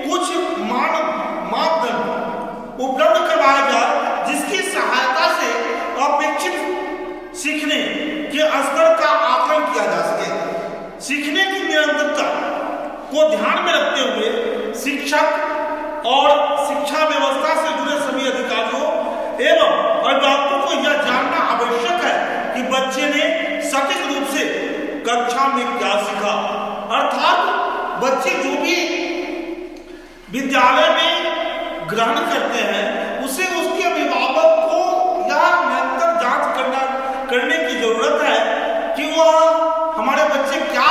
कुछ मापदंड उपलब्ध करवाया जाए जिसकी सहायता से अपेक्षित सीखने के स्तर का आकलन किया जा सके। सीखने की निरंतरता को ध्यान में रखते हुए शिक्षक और शिक्षा व्यवस्था से जुड़े सभी अधिकारियों एवं अभिभावकों को यह जानना आवश्यक है कि बच्चे ने सटीक रूप से कक्षा में क्या सीखा, अर्थात बच्चे जो भी विद्यालय में ग्रहण करते हैं उसे उसके अभिभावक को यह निरंतर जांच करने की जरूरत है कि वह हमारे बच्चे क्या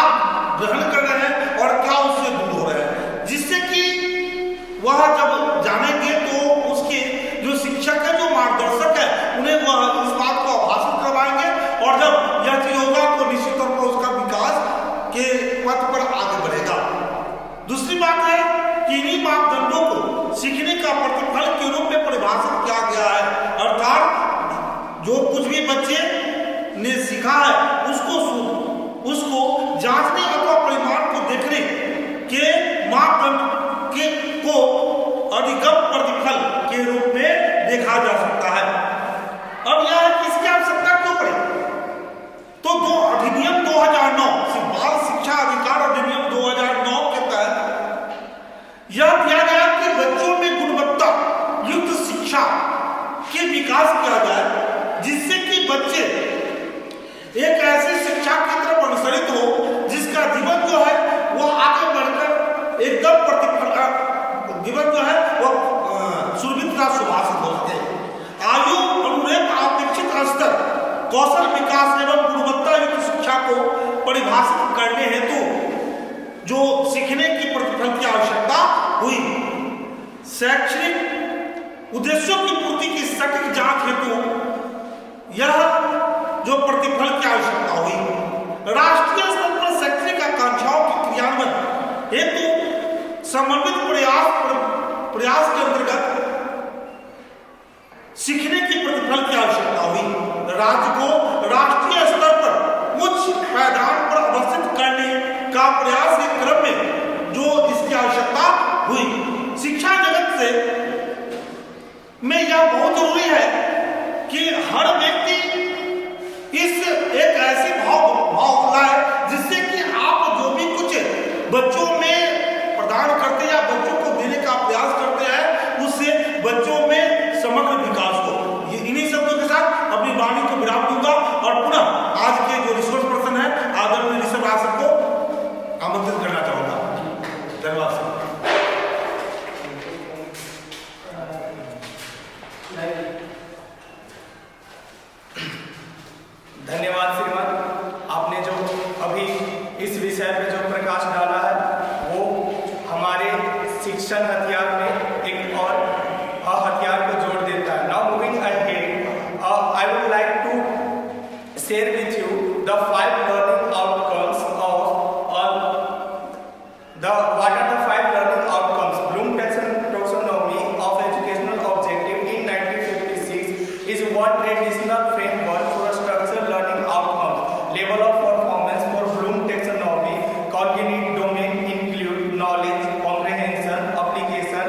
ग्रहण कर रहे हैं और क्या उससे दूर हो रहे हैं, जिससे कि वह जब जानेंगे तो उसके जो शिक्षक है, जो मार्गदर्शक है, उन्हें वह इस बात को आभासित करवाएंगे और जब यह चीज होगा तो निश्चित तौर पर उसका विकास के पथ पर आगे बढ़ेगा। दूसरी बात है कि इन्हीं मापदंडों को सीखने का प्रतिफल के रूप में परिभाषित किया गया है, अर्थात जो कुछ भी बच्चे ने सीखा है उसको जांचने अथवा परिमाण को देखने के मापदंड को अधिगम प्रतिफल के रूप में देखा जा सकता है। अब यह किसकी आवश्यकता क्यों पड़ी? तो दो अधिनियम 2009 बाल शिक्षा अधिकार अधिनियम 2009 के तहत यह दिया गया कि बच्चों में गुणवत्ता युक्त शिक्षा के विकास किया जाए जिससे कि बच्चे एक ऐसी शिक्षा की तरफ अनुसरित हो जिसका जीवन जो है वह आगे बढ़कर एकदम प्रतिफल जीवन जो है वह सुरभिता सुभाषित हो सके। आयु अनुरूप अपेक्षित स्तर कौशल विकास एवं गुणवत्ता युक्त शिक्षा को परिभाषित करने हेतु जो सीखने की प्रतिफल की आवश्यकता हुई, शैक्षणिक उद्देश्यों की पूर्ति की सटीक जांच हेतु यह जो प्रतिफल की आवश्यकता हुई, राष्ट्रीय स्तर पर शैक्षणिक आकांक्षाओं के क्रियान्वयन हेतु समन्वित प्रयास के अंतर्गत सीखने की प्रतिफल की आवश्यकता हुई। राज्य को राष्ट्रीय स्तर पर उच्च पायदान पर अवस्थित करने का प्रयास के क्रम में जो इसकी आवश्यकता हुई। शिक्षा जगत से में यह बहुत जरूरी है कि हर व्यक्ति इस एक ऐसी भाव लाए जिससे कि आप जो भी कुछ बच्चों में प्रदान करते हैं या बच्चों को देने का प्रयास करते हैं उससे बच्चों में समग्र विकास हो। ये इन्हीं शब्दों के साथ अपनी वाणी को विराम दूंगा और पुनः आज के जो रिसोर्स पर्सन है आदरणीय ऋषभ रासक को आमंत्रित करना चाहूंगा। धन्यवाद। धन्यवाद श्रीमान, आपने जो अभी इस विषय पे जो प्रकाश डाला है वो हमारे शिक्षण हथियार में एक और हथियार को जोड़ देता है। Now moving ahead, I would like to share with you the 5 learning outcomes of what are the 5 learning outcomes. Bloom taxonomy of educational objective in 1956 is one traditional framework for structured learning outcomes. Level of performance for Bloom taxonomy cognitive domain include knowledge, comprehension, application,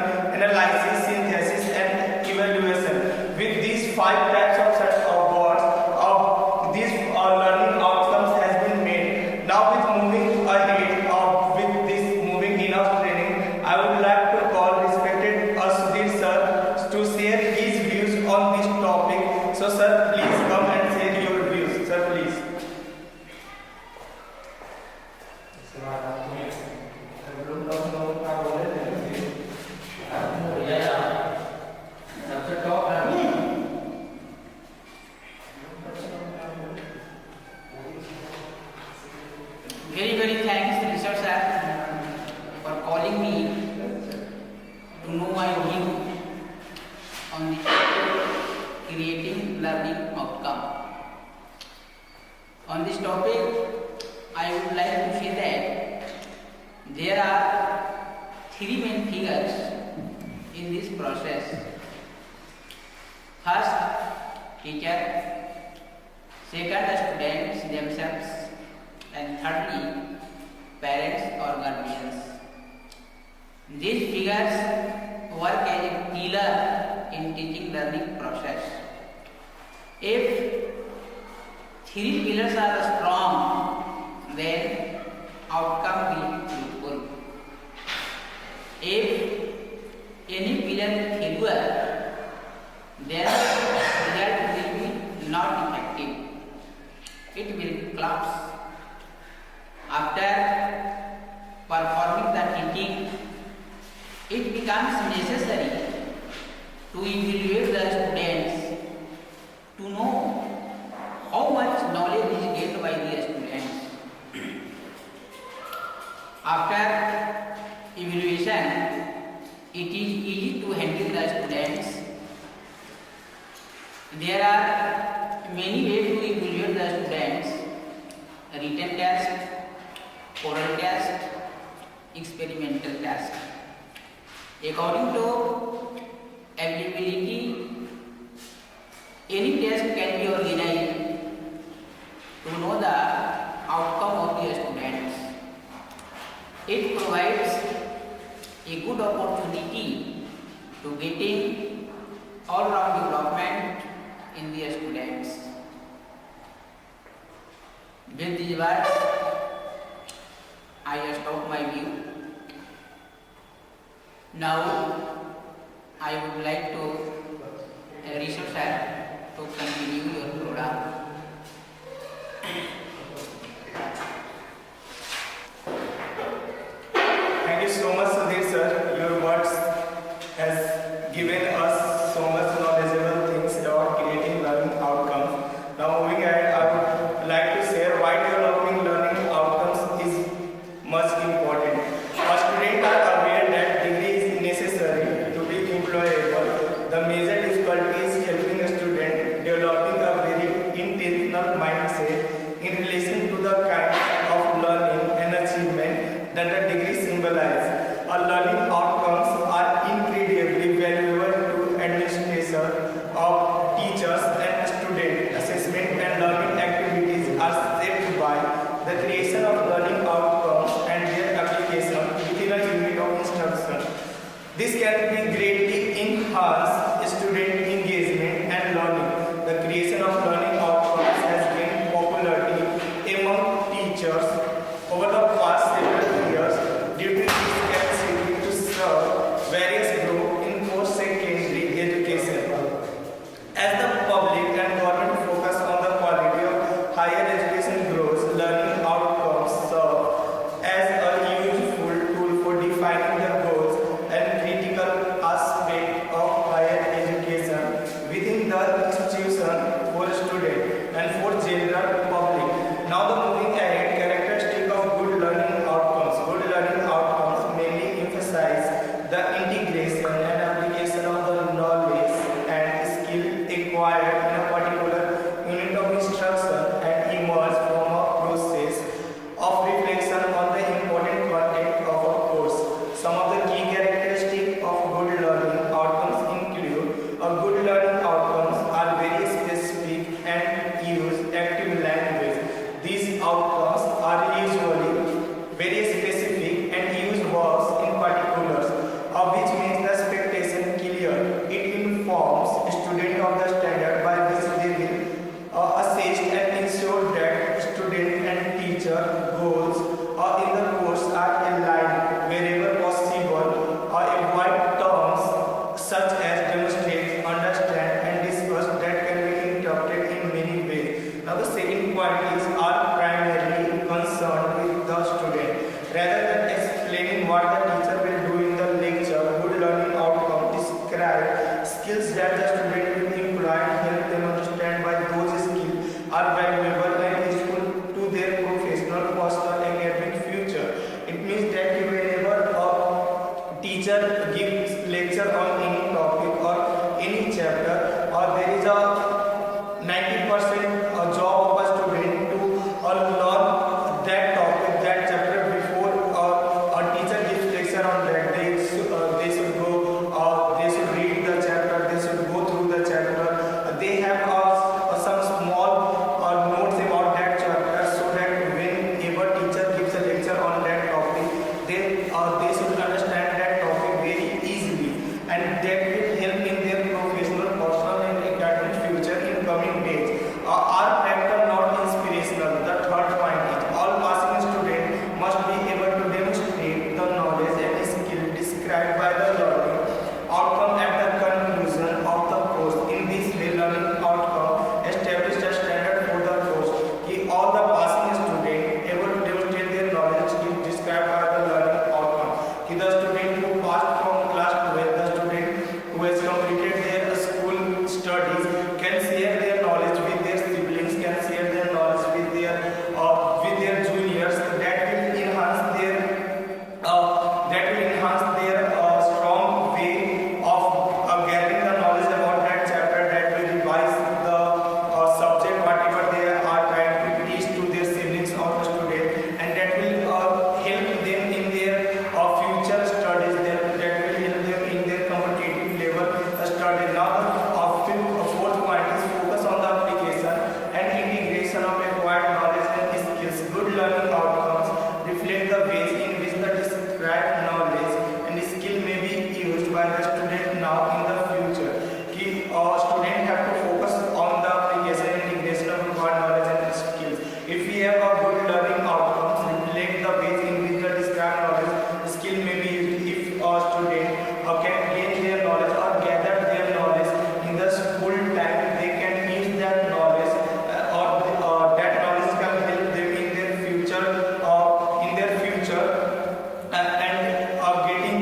topic, I would like to say that there are three main figures in this process. First, teacher, second, students themselves, and thirdly, parents or guardians. These figures work as a pillar in teaching learning process. If three pillars are strong, then outcome will be fruitful. If any pillar is failure, then result will be not effective. It will collapse. After performing the teaching, it becomes necessary to evaluate the students to know how much knowledge is gained by the students. After evaluation, it is easy to handle the students. There are many ways to evaluate the students: written test, oral test, experimental test. According to availability, any test can be organized to know the outcome of the students. It provides a good opportunity to getting all-round development in the students. With these words, I stop my view. Now, I would like to Rishabh sir to continue your program. Thank you so much, Sudhir sir. Your words has given us so much knowledgeable things about creating learning outcomes. Now moving ahead, I would like to share why developing learning outcomes is much important. A student are aware that degree is necessary to be employable. The major difficulty is helping a student developing a very intentional mindset in relation to the kind of learning and achievement that the degree symbolizes. Our learning outcomes are incredibly valuable to administration of teachers and students. Assessment and learning activities are shaped by the creation of learning outcomes and their application within a unit of instruction. This can be greatly enhance student engagement and learning. The creation of learning outcomes has gained popularity among teachers over the past several years due to its capacity to serve various groups in post-secondary education. As the public and government focus on the quality of higher education grows, learning outcomes serve as a useful tool for defining the goals and critical aspects of higher education within the institution for students and for general public. Now the moving ahead, characteristic of good learning outcomes. Good learning outcomes mainly emphasize the integration and application of the knowledge and skill acquired in a particular unit of instruction and emerge from a process of reflection on the important content of a course. Some of the key characteristics of good learning outcomes include a good learning outcomes are very specific and use active language. These outcomes are usually very specific and use verbs in particulars, of which makes the expectation clear. It informs student of the standard by which they will assess and ensure that student and teacher goals in the course are aligned wherever possible. Avoid terms such as demonstrate, understand, and discuss that can be interpreted in many ways. Now the second point is are primarily concerned with the student. Rather than explaining what the teacher will do in the lecture, good learning outcome describe skills that the student will employ to help them understand why those skills are valuable and useful to their professional, personal, and academic future. It means that whenever a teacher gives lecture on any topic or any chapter, or there is a 90% job of a student to described by the learning outcome at the conclusion of the course. In this way, learning outcome established a standard for the course. कि all the passing students able to demonstrate their knowledge is described by the learning outcome. कि the student who passed from class 12, the student who has completed their school studies can share their knowledge with their siblings, can share their knowledge with their juniors. That will enhance their strong way of gathering the knowledge about that chapter. That will revise the subject whatever they are trying to teach to their siblings or the student, and that will help them in their future studies. That will help them in their competitive level studies. Now the fourth point is focus on the application and integration of acquired knowledge and skills. Good learning outcomes reflect the ways in which the described knowledge and skill may be used by the student now in the future. कि student have to focus on the application and integration of acquired knowledge and skills. If we have a good learning outcomes, reflect the ways in which the described knowledge skill may be used. If a student can gain their knowledge or gather their knowledge in the school time, they can use that knowledge or that knowledge can help them in their future and getting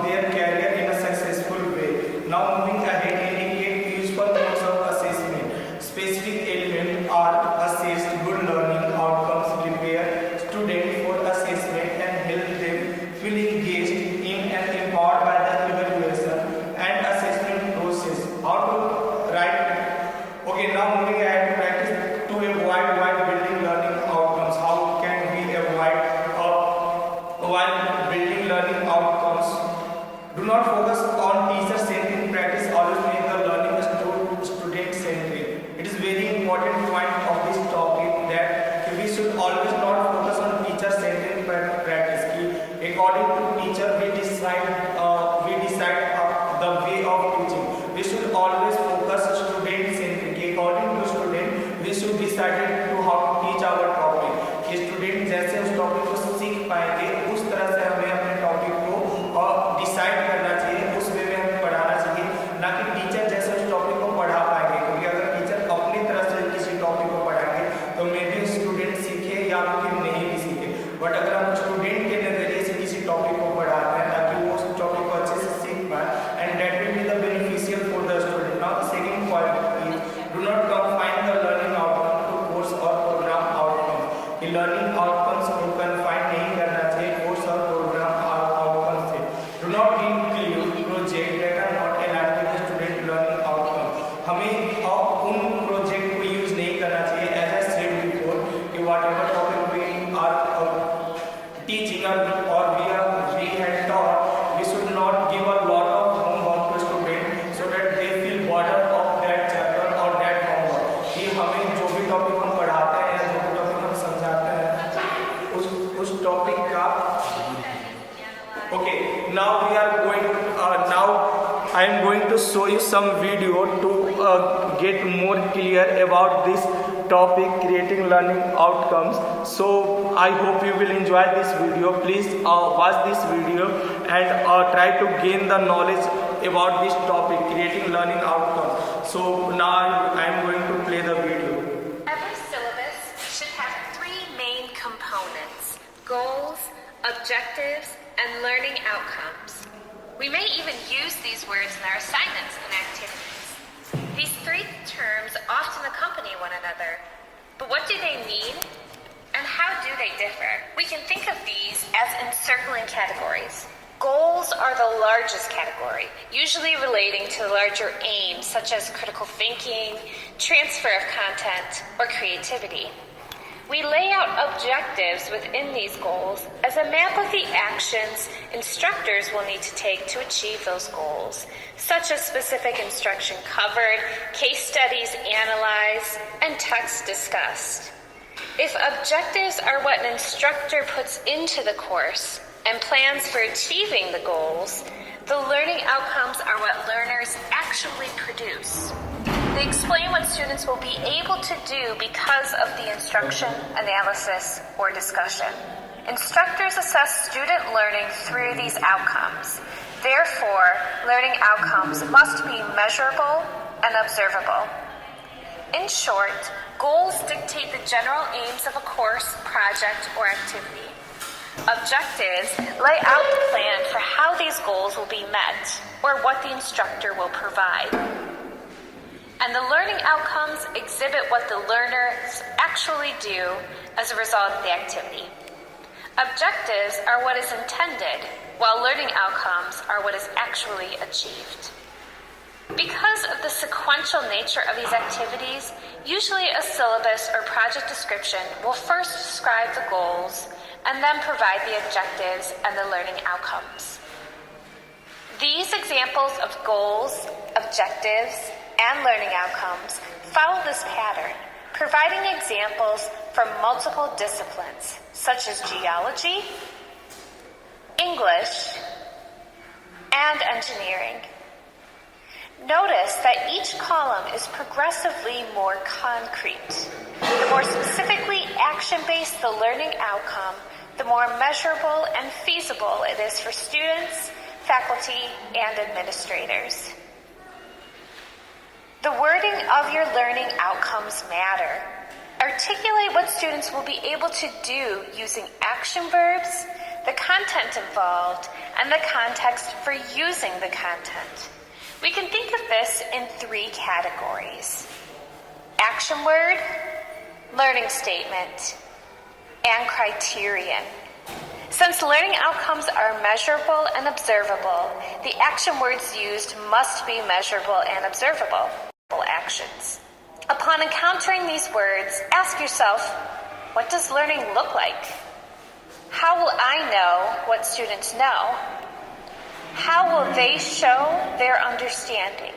their career in a successful way. Now moving ahead, indicate useful modes of assessment. Specific elements are assessed. Good learning outcomes prepare students for assessment and help them feel engaged in and empowered by the evaluation and assessment process. How to write? Okay, now moving ahead, practice to avoid building learning outcomes. How can we avoid while building learning outcomes? Do not focus on teacher-centric practice. Always make the learning student-centric. It is very important point of this topic that we should always not focus on teacher-centric practice. According to teacher, we decide the way of teaching. We should always focus student-centric. According to student, we should decide to how to teach our topic. कि student जैसे उस topic को सीख पाएंगे, उस तरह से हमें अपने टॉपिक को डिसाइड करना चाहिए, उस वे में हमें पढ़ाना चाहिए, ना कि टीचर जैसे उस टॉपिक को पढ़ा पाएंगे. क्योंकि अगर टीचर अपनी तरह से किसी टॉपिक को पढ़ाएंगे तो मे बी स्टूडेंट सीखे या फिर नहीं भी सीखे. बट अगर हम स्टूडेंट के नजरिए से किसी टॉपिक को पढ़ाते हैं ताकि वो उस टॉपिक को अच्छे से सीख पाए, and that will be the beneficial for the student. Now the second point is do not confine the learning outcome to course or program outcomes. कि लर्निंग आउटकम्स को कन्फाइन नहीं करना चाहिए कोर्स और प्रोग्राम आउटकम से. Do not include project that are not aligned with the student learning outcome. हमें उन project को यूज नहीं करना चाहिए. एज आई सेड बिफोर कि whatever topic we are teaching और we had taught, we should not give a lot of homework to students so that they feel burden of that chapter or that homework. कि हमें जो भी topic हम पढ़ाते हैं या जो भी टॉपिक हम समझाते हैं उस टॉपिक का. Okay, now we are going now I am going to show you some video to get more clear about this topic, creating learning outcomes. So I hope you will enjoy this video. Please watch this video and try to gain the knowledge about this topic, creating learning outcomes. So now I am going to play the video. Every syllabus should have 3 main components: goals, objectives, and learning outcomes. We may even use these words in our assignments and activities. These 3 terms often accompany one another, but what do they mean and how do they differ? We can think of these as encircling categories. Goals are the largest category, usually relating to larger aims such as critical thinking, transfer of content, or creativity. We lay out objectives within these goals as a map of the actions instructors will need to take to achieve those goals, such as specific instruction covered, case studies analyzed, and text discussed. If objectives are what an instructor puts into the course and plans for achieving the goals, the learning outcomes are what learners actually produce. They explain what students will be able to do because of the instruction, analysis, or discussion. Instructors assess student learning through these outcomes. Therefore, learning outcomes must be measurable and observable. In short, goals dictate the general aims of a course, project, or activity. Objectives lay out the plan for how these goals will be met, or what the instructor will provide. And the learning outcomes exhibit what the learners actually do as a result of the activity. Objectives are what is intended, while learning outcomes are what is actually achieved. Because of the sequential nature of these activities, usually a syllabus or project description will first describe the goals and then provide the objectives and the learning outcomes. These examples of goals, objectives, and learning outcomes follow this pattern, providing examples from multiple disciplines such as geology, English, and engineering. Notice that each column is progressively more concrete. The more specifically action-based the learning outcome, the more measurable and feasible it is for students, faculty, and administrators. The wording of your learning outcomes matter. Articulate what students will be able to do using action verbs, the content involved, and the context for using the content. We can think of this in 3 categories: action word, learning statement, and criterion. Since learning outcomes are measurable and observable, the action words used must be measurable and observable actions. Upon encountering these words, ask yourself, what does learning look like? How will I know what students know? How will they show their understanding?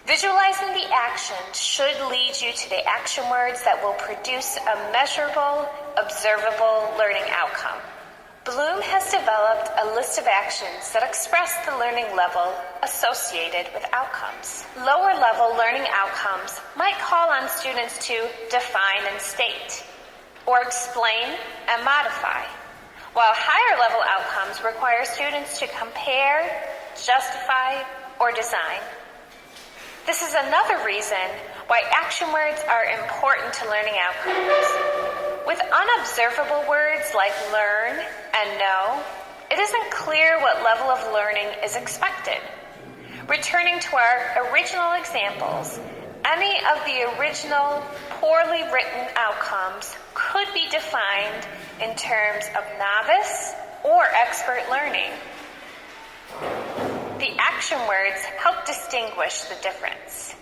Visualizing the action should lead you to the action words that will produce a measurable, observable learning outcome. Bloom has developed a list of actions that express the learning level associated with outcomes. Lower level learning outcomes might call on students to define and state, or explain and modify, while higher level outcomes require students to compare, justify, or design. This is another reason why action words are important to learning outcomes. With unobservable words like learn and know, it isn't clear what level of learning is expected. Returning to our original examples, any of the original poorly written outcomes could be defined in terms of novice or expert learning. The action words help distinguish the difference.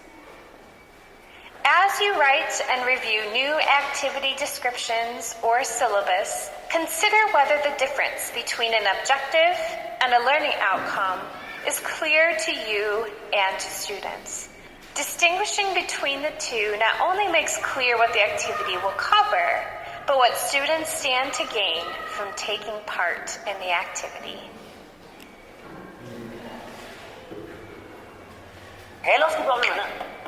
As you write and review new activity descriptions or syllabus, consider whether the difference between an objective and a learning outcome is clear to you and to students. Distinguishing between the two not only makes clear what the activity will cover, but what students stand to gain from taking part in the activity. Hair loss की problem है ना?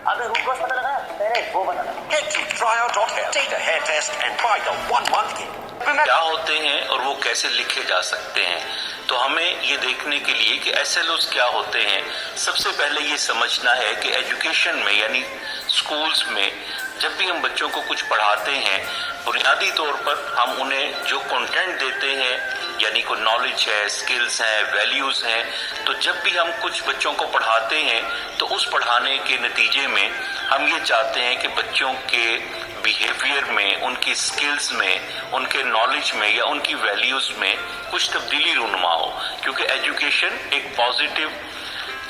आपने root cause पता लगाया? पहले वो बता लगा। Get to tryout.health. Take the hair test and buy the 1-month kit. क्या होते हैं और वो कैसे लिखे जा सकते हैं, तो हमें ये देखने के लिए कि SLOs क्या होते हैं, सबसे पहले ये समझना है कि एजुकेशन में यानी स्कूल्स में जब भी हम बच्चों को कुछ पढ़ाते हैं, बुनियादी तौर पर हम उन्हें जो कंटेंट देते हैं यानी कोई नॉलेज है, स्किल्स हैं, वैल्यूज हैं, तो जब भी हम कुछ बच्चों को पढ़ाते हैं तो उस पढ़ाने के नतीजे में हम ये चाहते हैं कि बच्चों के बिहेवियर में, उनकी स्किल्स में, उनके नॉलेज में या उनकी वैल्यूज में कुछ तब्दीली रूनुमा हो, क्योंकि एजुकेशन एक पॉजिटिव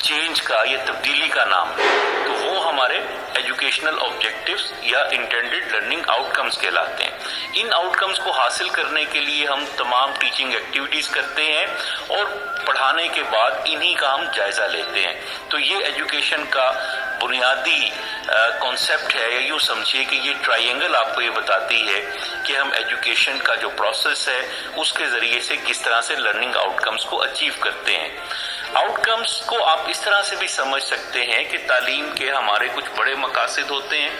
चेंज का या तब्दीली का नाम है। तो वो हमारे एजुकेशनल ऑब्जेक्टिव्स या इंटेंडेड लर्निंग आउटकम्स कहलाते हैं। इन आउटकम्स को हासिल करने के लिए हम तमाम टीचिंग एक्टिविटीज करते हैं और पढ़ाने के बाद इन्हीं का हम जायजा लेते हैं। तो ये एजुकेशन का बुनियादी कॉन्सेप्ट है, या यूँ समझिए कि ये ट्रायंगल आपको ये बताती है कि हम एजुकेशन का जो प्रोसेस है उसके ज़रिए से किस तरह से लर्निंग आउटकम्स को अचीव करते हैं। आउटकम्स को आप इस तरह से भी समझ सकते हैं कि तालीम के हमारे कुछ बड़े मकासद होते हैं,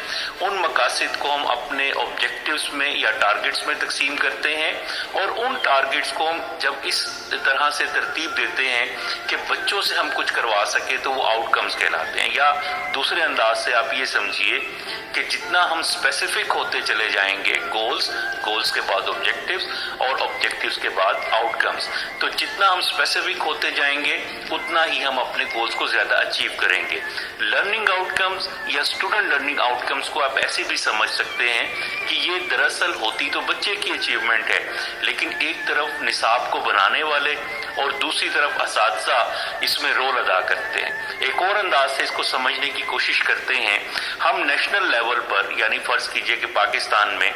उन मकासद को हम अपने ऑब्जेक्टिव्स में या टारगेट्स में तकसीम करते हैं और उन टारगेट्स को हम जब इस तरह से तरतीब देते हैं कि बच्चों से हम कुछ करवा सके तो वो आउटकम्स कहलाते हैं। या दूसरे अंदाज से आप ये समझिए कि जितना हम स्पेसिफिक होते चले जाएंगे गोल्स के बाद ऑब्जेक्टिव्स और ऑब्जेक्टिव्स के बाद आउटकम्स, तो जितना हम स्पेसिफिक होते जाएंगे उतना ही हम अपने गोल्स को ज्यादा अचीव करेंगे। लर्निंग आउटकम्स या स्टूडेंट लर्निंग आउटकम्स को आप ऐसे भी समझ सकते हैं कि ये दरअसल होती तो बच्चे की अचीवमेंट है, लेकिन एक तरफ निसाब को बनाने वाले और दूसरी तरफ असातिज़ा इसमें रोल अदा करते हैं। एक और अंदाज से इसको समझने की कोशिश करते हैं। हम नेशनल लेवल पर, यानी फर्ज कीजिए कि पाकिस्तान में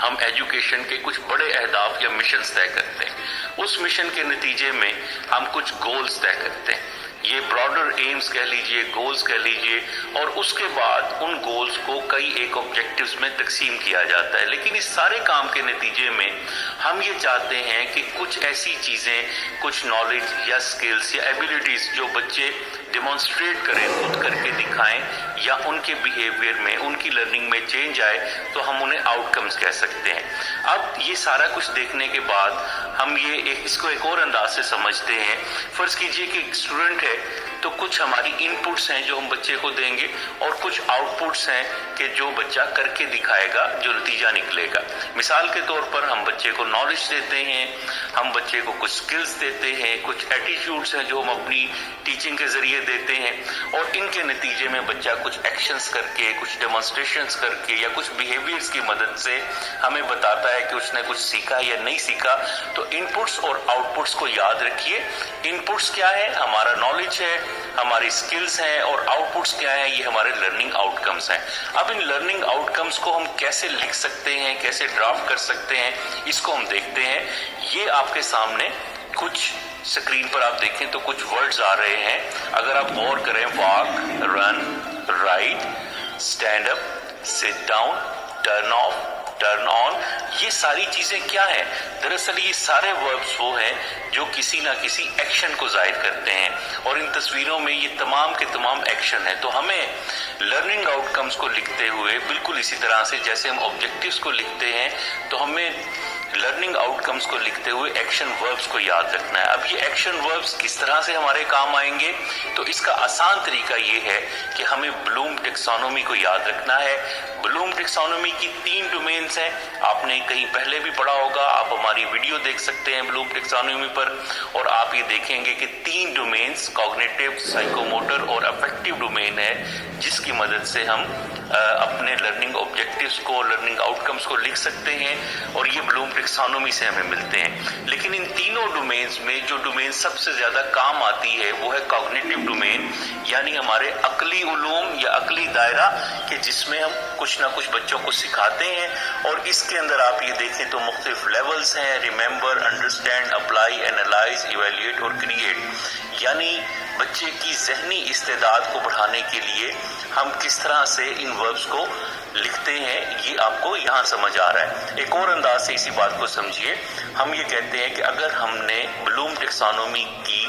हम एजुकेशन के कुछ बड़े अहदाफ या मिशन तय करते हैं। उस मिशन के नतीजे में हम कुछ गोल्स तय करते हैं, ये ब्रॉडर एम्स कह लीजिए, गोल्स कह लीजिए, और उसके बाद उन गोल्स को कई एक ऑब्जेक्टिव्स में तकसीम किया जाता है। लेकिन इस सारे काम के नतीजे में हम ये चाहते हैं कि कुछ ऐसी चीजें, कुछ नॉलेज या स्किल्स या एबिलिटीज जो बच्चे डिमॉन्स्ट्रेट करें, खुद करके दिखाएं या उनके बिहेवियर में, उनकी लर्निंग में चेंज आए, तो हम उन्हें आउटकम्स कह सकते हैं। अब ये सारा कुछ देखने के बाद हम इसको एक और अंदाज से समझते हैं। फर्ज कीजिए कि एक स्टूडेंट है तो कुछ हमारी इनपुट्स हैं जो हम बच्चे को देंगे और कुछ आउटपुट्स हैं कि जो बच्चा करके दिखाएगा, जो नतीजा निकलेगा। मिसाल के तौर पर हम बच्चे को नॉलेज देते हैं, हम बच्चे को कुछ स्किल्स देते हैं, कुछ एटीट्यूड्स हैं जो हम अपनी टीचिंग के जरिए देते हैं, और इनके नतीजे में बच्चा कुछ एक्शंस करके, कुछ डेमोन्स्ट्रेशंस करके या कुछ बिहेवियर्स की मदद से हमें बताता है कि उसने कुछ सीखा या नहीं सीखा। तो इनपुट्स और आउटपुट्स को याद रखिए। इनपुट्स क्या है? हमारा नॉलेज है, हमारी स्किल्स हैं, और आउटपुट्स क्या है? ये हमारे लर्निंग आउटकम्स हैं। अब इन लर्निंग आउटकम्स को हम कैसे लिख सकते हैं, कैसे ड्राफ्ट कर सकते हैं, इसको हम देखते हैं। ये आपके सामने कुछ स्क्रीन पर आप देखें तो कुछ वर्ड्स आ रहे हैं। अगर आप गौर करें, walk, run, right, stand up, sit down, turn off, turn on, ये सारी चीजें क्या है? दरअसल ये सारे वर्ब्स वो हैं जो किसी ना किसी एक्शन को जाहिर करते हैं, और इन तस्वीरों में ये तमाम के तमाम एक्शन है। तो हमें लर्निंग आउटकम्स को लिखते हुए बिल्कुल इसी तरह से जैसे हम ऑब्जेक्टिव्स को लिखते हैं, तो हमें लर्निंग आउटकम्स को लिखते हुए एक्शन वर्ब्स को याद रखना है। अब ये एक्शन वर्ब्स किस तरह से हमारे काम आएंगे? तो इसका आसान तरीका ये है कि हमें ब्लूम टैक्सोनॉमी को याद रखना है। ब्लूम टैक्सोनॉमी की 3 डोमेन्स हैं, आपने कहीं पहले भी पढ़ा होगा, आप हमारी वीडियो देख सकते हैं ब्लूम टैक्सोनॉमी पर, और आप ये देखेंगे कि 3 डोमेन्स कॉग्निटिव, साइकोमोटर और अफेक्टिव डोमेन है, जिसकी मदद से हम अपने लर्निंग ऑब्जेक्टिव्स को, लर्निंग आउटकम्स को लिख सकते हैं, और ये ब्लूम टैक्सोनॉमी से हमें मिलते हैं। लेकिन इन तीनों डोमेन्स में जो डोमेन सबसे ज्यादा काम आती है वो है कॉग्निटिव डोमेन, यानी हमारे अकली उलूम या अकली दायरा, कि जिसमें हम कुछ ना कुछ बच्चों को सिखाते हैं। और इसके अंदर आप ये देखें तो मुख्तलिफ लेवल्स हैं, remember, understand, apply, analyse, evaluate और क्रिएट। यानी बच्चे की जहनी इस्तेदाद को बढ़ाने के लिए हम किस तरह से इन वर्ब्स को लिखते हैं, ये आपको यहाँ समझ आ रहा है। एक और अंदाज से इसी बात को समझिए। हम ये कहते हैं कि अगर हमने ब्लूम टैक्सोनॉमी की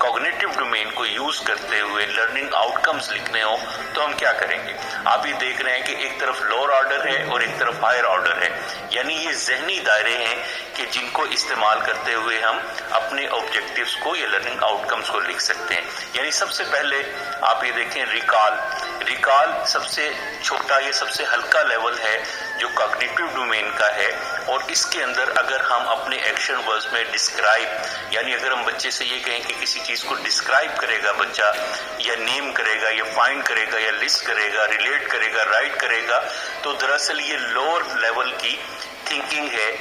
कॉग्निटिव डोमेन को यूज करते हुए लर्निंग आउटकम्स लिखने हो तो हम क्या करेंगे? आप ये देख रहे हैं कि एक तरफ लोअर ऑर्डर है और एक तरफ हायर ऑर्डर है, यानी ये जहनी दायरे हैं कि जिनको इस्तेमाल करते हुए हम अपने ऑब्जेक्टिव्स को या लर्निंग आउटकम्स को लिख सकते हैं। यानी सबसे पहले आप ये देखें, रिकॉल सबसे छोटा या सबसे हल्का लेवल है जो कॉग्निटिव डोमेन का है, और इसके अंदर अगर हम अपने एक्शन वर्ड्स में डिस्क्राइब, यानी अगर हम बच्चे से ये कहें कि किसी चीज को डिस्क्राइब करेगा बच्चा, या नेम करेगा, या फाइंड करेगा, या लिस्ट करेगा, रिलेट करेगा, राइट करेगा, तो दरअसल ये लोअर लेवल की थिंकिंग है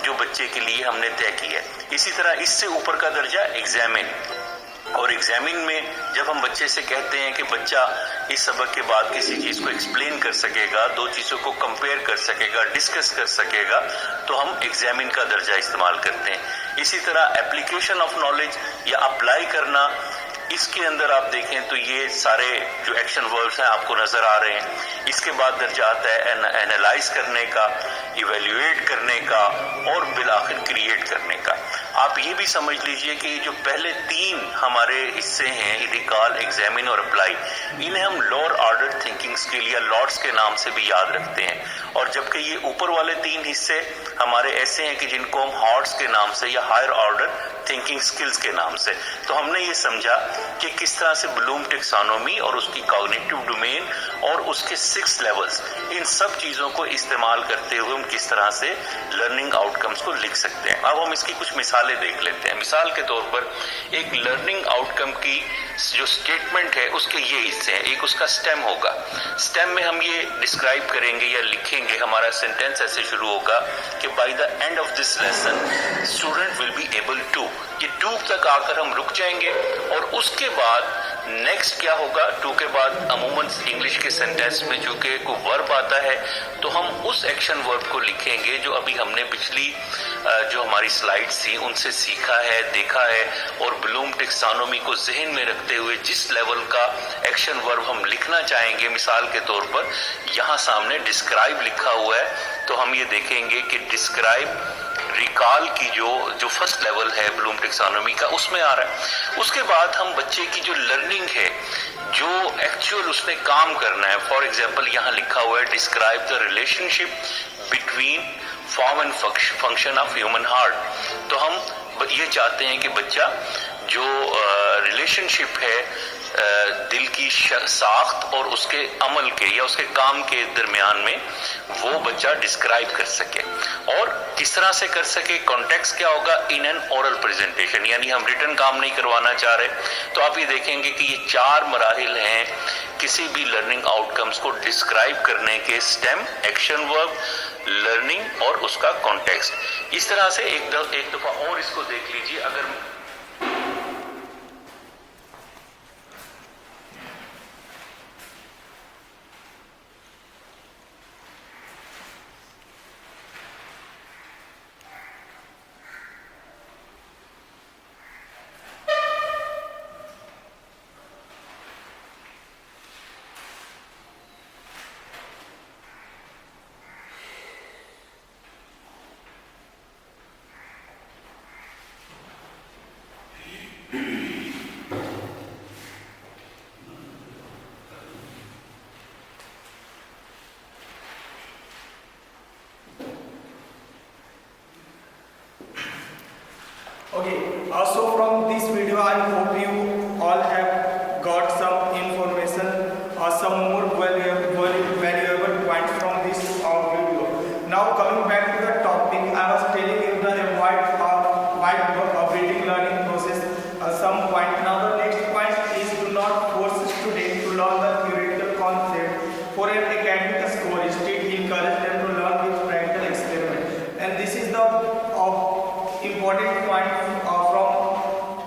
जो बच्चे के लिए हमने तय की है। इसी तरह इससे ऊपर का दर्जा एग्जामिन, और एग्जामिन में जब हम बच्चे से कहते हैं कि बच्चा इस सबक के बाद किसी चीज को एक्सप्लेन कर सकेगा, 2 चीजों को कंपेयर कर सकेगा, डिस्कस कर सकेगा, तो हम एग्जामिन का दर्जा इस्तेमाल करते हैं। इसी तरह एप्लीकेशन ऑफ नॉलेज या अप्लाई करना, इसके अंदर आप देखें तो ये सारे जो एक्शन वर्ब्स हैं आपको नजर आ रहे हैं। इसके बाद दर्जा आता है एनालाइज करने का, इवेल्युएट करने का और बिलाखिर क्रिएट करने का। आप ये भी समझ लीजिए कि जो पहले 3 हमारे हिस्से हैं, रिकॉल, एग्जामिन और अप्लाई, इन्हें हम लोअर ऑर्डर थिंकिंग स्किल या लॉर्ड्स के नाम से भी याद रखते हैं। और जबकि ये ऊपर वाले 3 हिस्से हमारे ऐसे हैं कि जिनको हम हॉर्ड्स के नाम से या हायर ऑर्डर थिंकिंग स्किल्स के नाम से। तो हमने ये समझा कि किस तरह से ब्लूम टेक्सोनोमी और उसकी कॉग्निटिव डोमेन और उसके 6 लेवल्स, इन सब चीजों को इस्तेमाल करते हुए हम किस तरह से लर्निंग आउटकम्स को लिख सकते हैं। अब हम इसकी कुछ मिसालें देख लेते हैं। मिसाल के तौर पर एक लर्निंग आउटकम की जो स्टेटमेंट है उसके ये हिस्से हैं। एक उसका स्टेम होगा। स्टेम में हम ये डिस्क्राइब करेंगे या लिखेंगे, हमारा सेंटेंस ऐसे शुरू होगा कि by the end of this lesson student will be able to. ये टू तक आकर हम रुक जाएंगे और उसके बाद नेक्स्ट क्या होगा, टू के बाद अमूमन इंग्लिश के सेंटेंस में चूंकि कोई वर्ब आता है तो हम उस एक्शन वर्ब को लिखेंगे जो अभी हमने पिछली जो हमारी स्लाइड्स थी उनसे सीखा है, देखा है। और ब्लूम टेक्सोनोमी को जहन में रखते हुए जिस लेवल का एक्शन वर्ब हम लिखना चाहेंगे, मिसाल के तौर पर यहाँ सामने डिस्क्राइब लिखा हुआ है तो हम ये देखेंगे कि डिस्क्राइब रिकॉल की जो फर्स्ट लेवल है ब्लूम टेक्सोनोमी का उसमें आ रहा है। उसके बाद हम बच्चे की जो लर्निंग है, जो एक्चुअल उसने काम करना है, फॉर एग्जांपल यहाँ लिखा हुआ है describe the relationship between form and function of human heart. तो हम ये चाहते हैं कि बच्चा जो रिलेशनशिप है दिल की साख्त और उसके अमल के या उसके काम के दरमियान में, वो बच्चा डिस्क्राइब कर सके। और किस तरह से कर सके, कॉन्टेक्स्ट क्या होगा, इन एन ओरल प्रेजेंटेशन, यानी हम रिटन काम नहीं करवाना चाह रहे। तो आप ये देखेंगे कि ये 4 मराहिल हैं किसी भी लर्निंग आउटकम्स को डिस्क्राइब करने के, स्टेम, एक्शन वर्ब, लर्निंग और उसका कॉन्टेक्स्ट। इस तरह से एक दफा और इसको देख लीजिए। अगर Okay, also from this video I hope you all have got some information or some more valuable points from this video. Now coming back to the topic, I was telling you the white building learning process some point. Now the next point is do not force students to learn the theoretical concept for an academic score. Instead encourage them to learn with practical experiment. And this is the important point from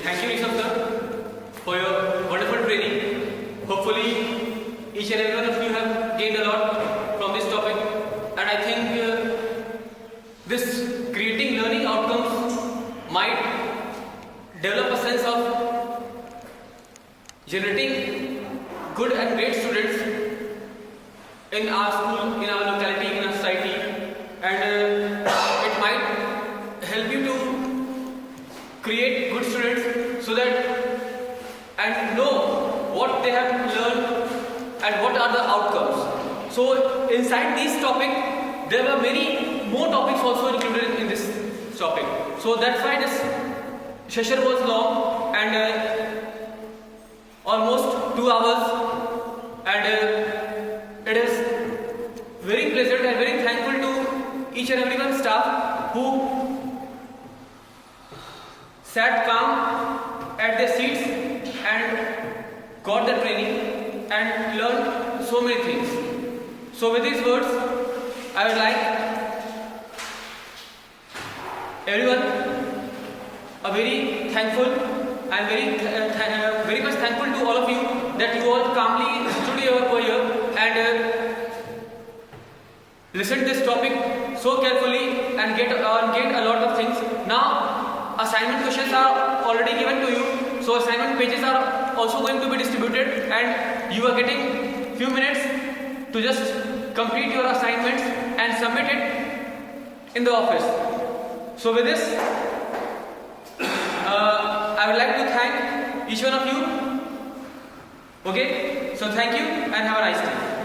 thank you Rishabh sir for your wonderful training. Hopefully each and every one of you have gained a lot from this topic, and I think this creating learning outcomes might develop a sense of generating good and great students in our school, in our locality, in our society, and it might help you to create good students so that and know what they have learned and what are the outcomes. So inside this topic there were many more topics also included in this topic. So that's why this session was long and almost 2 hours, and it is very pleasant and very thankful to each and everyone staff who sat calm at their seats and got the training and learned so many things. So with these words, I would like everyone a very thankful. I am very much thankful to all of you that you all calmly stood over here and listened this topic so carefully and gained a lot of things. Now assignment questions are already given to you, so assignment pages are also going to be distributed, and you are getting few minutes to just complete your assignments and submit it in the office. So with this, I would like to thank each one of you. Okay, so thank you and have a nice day.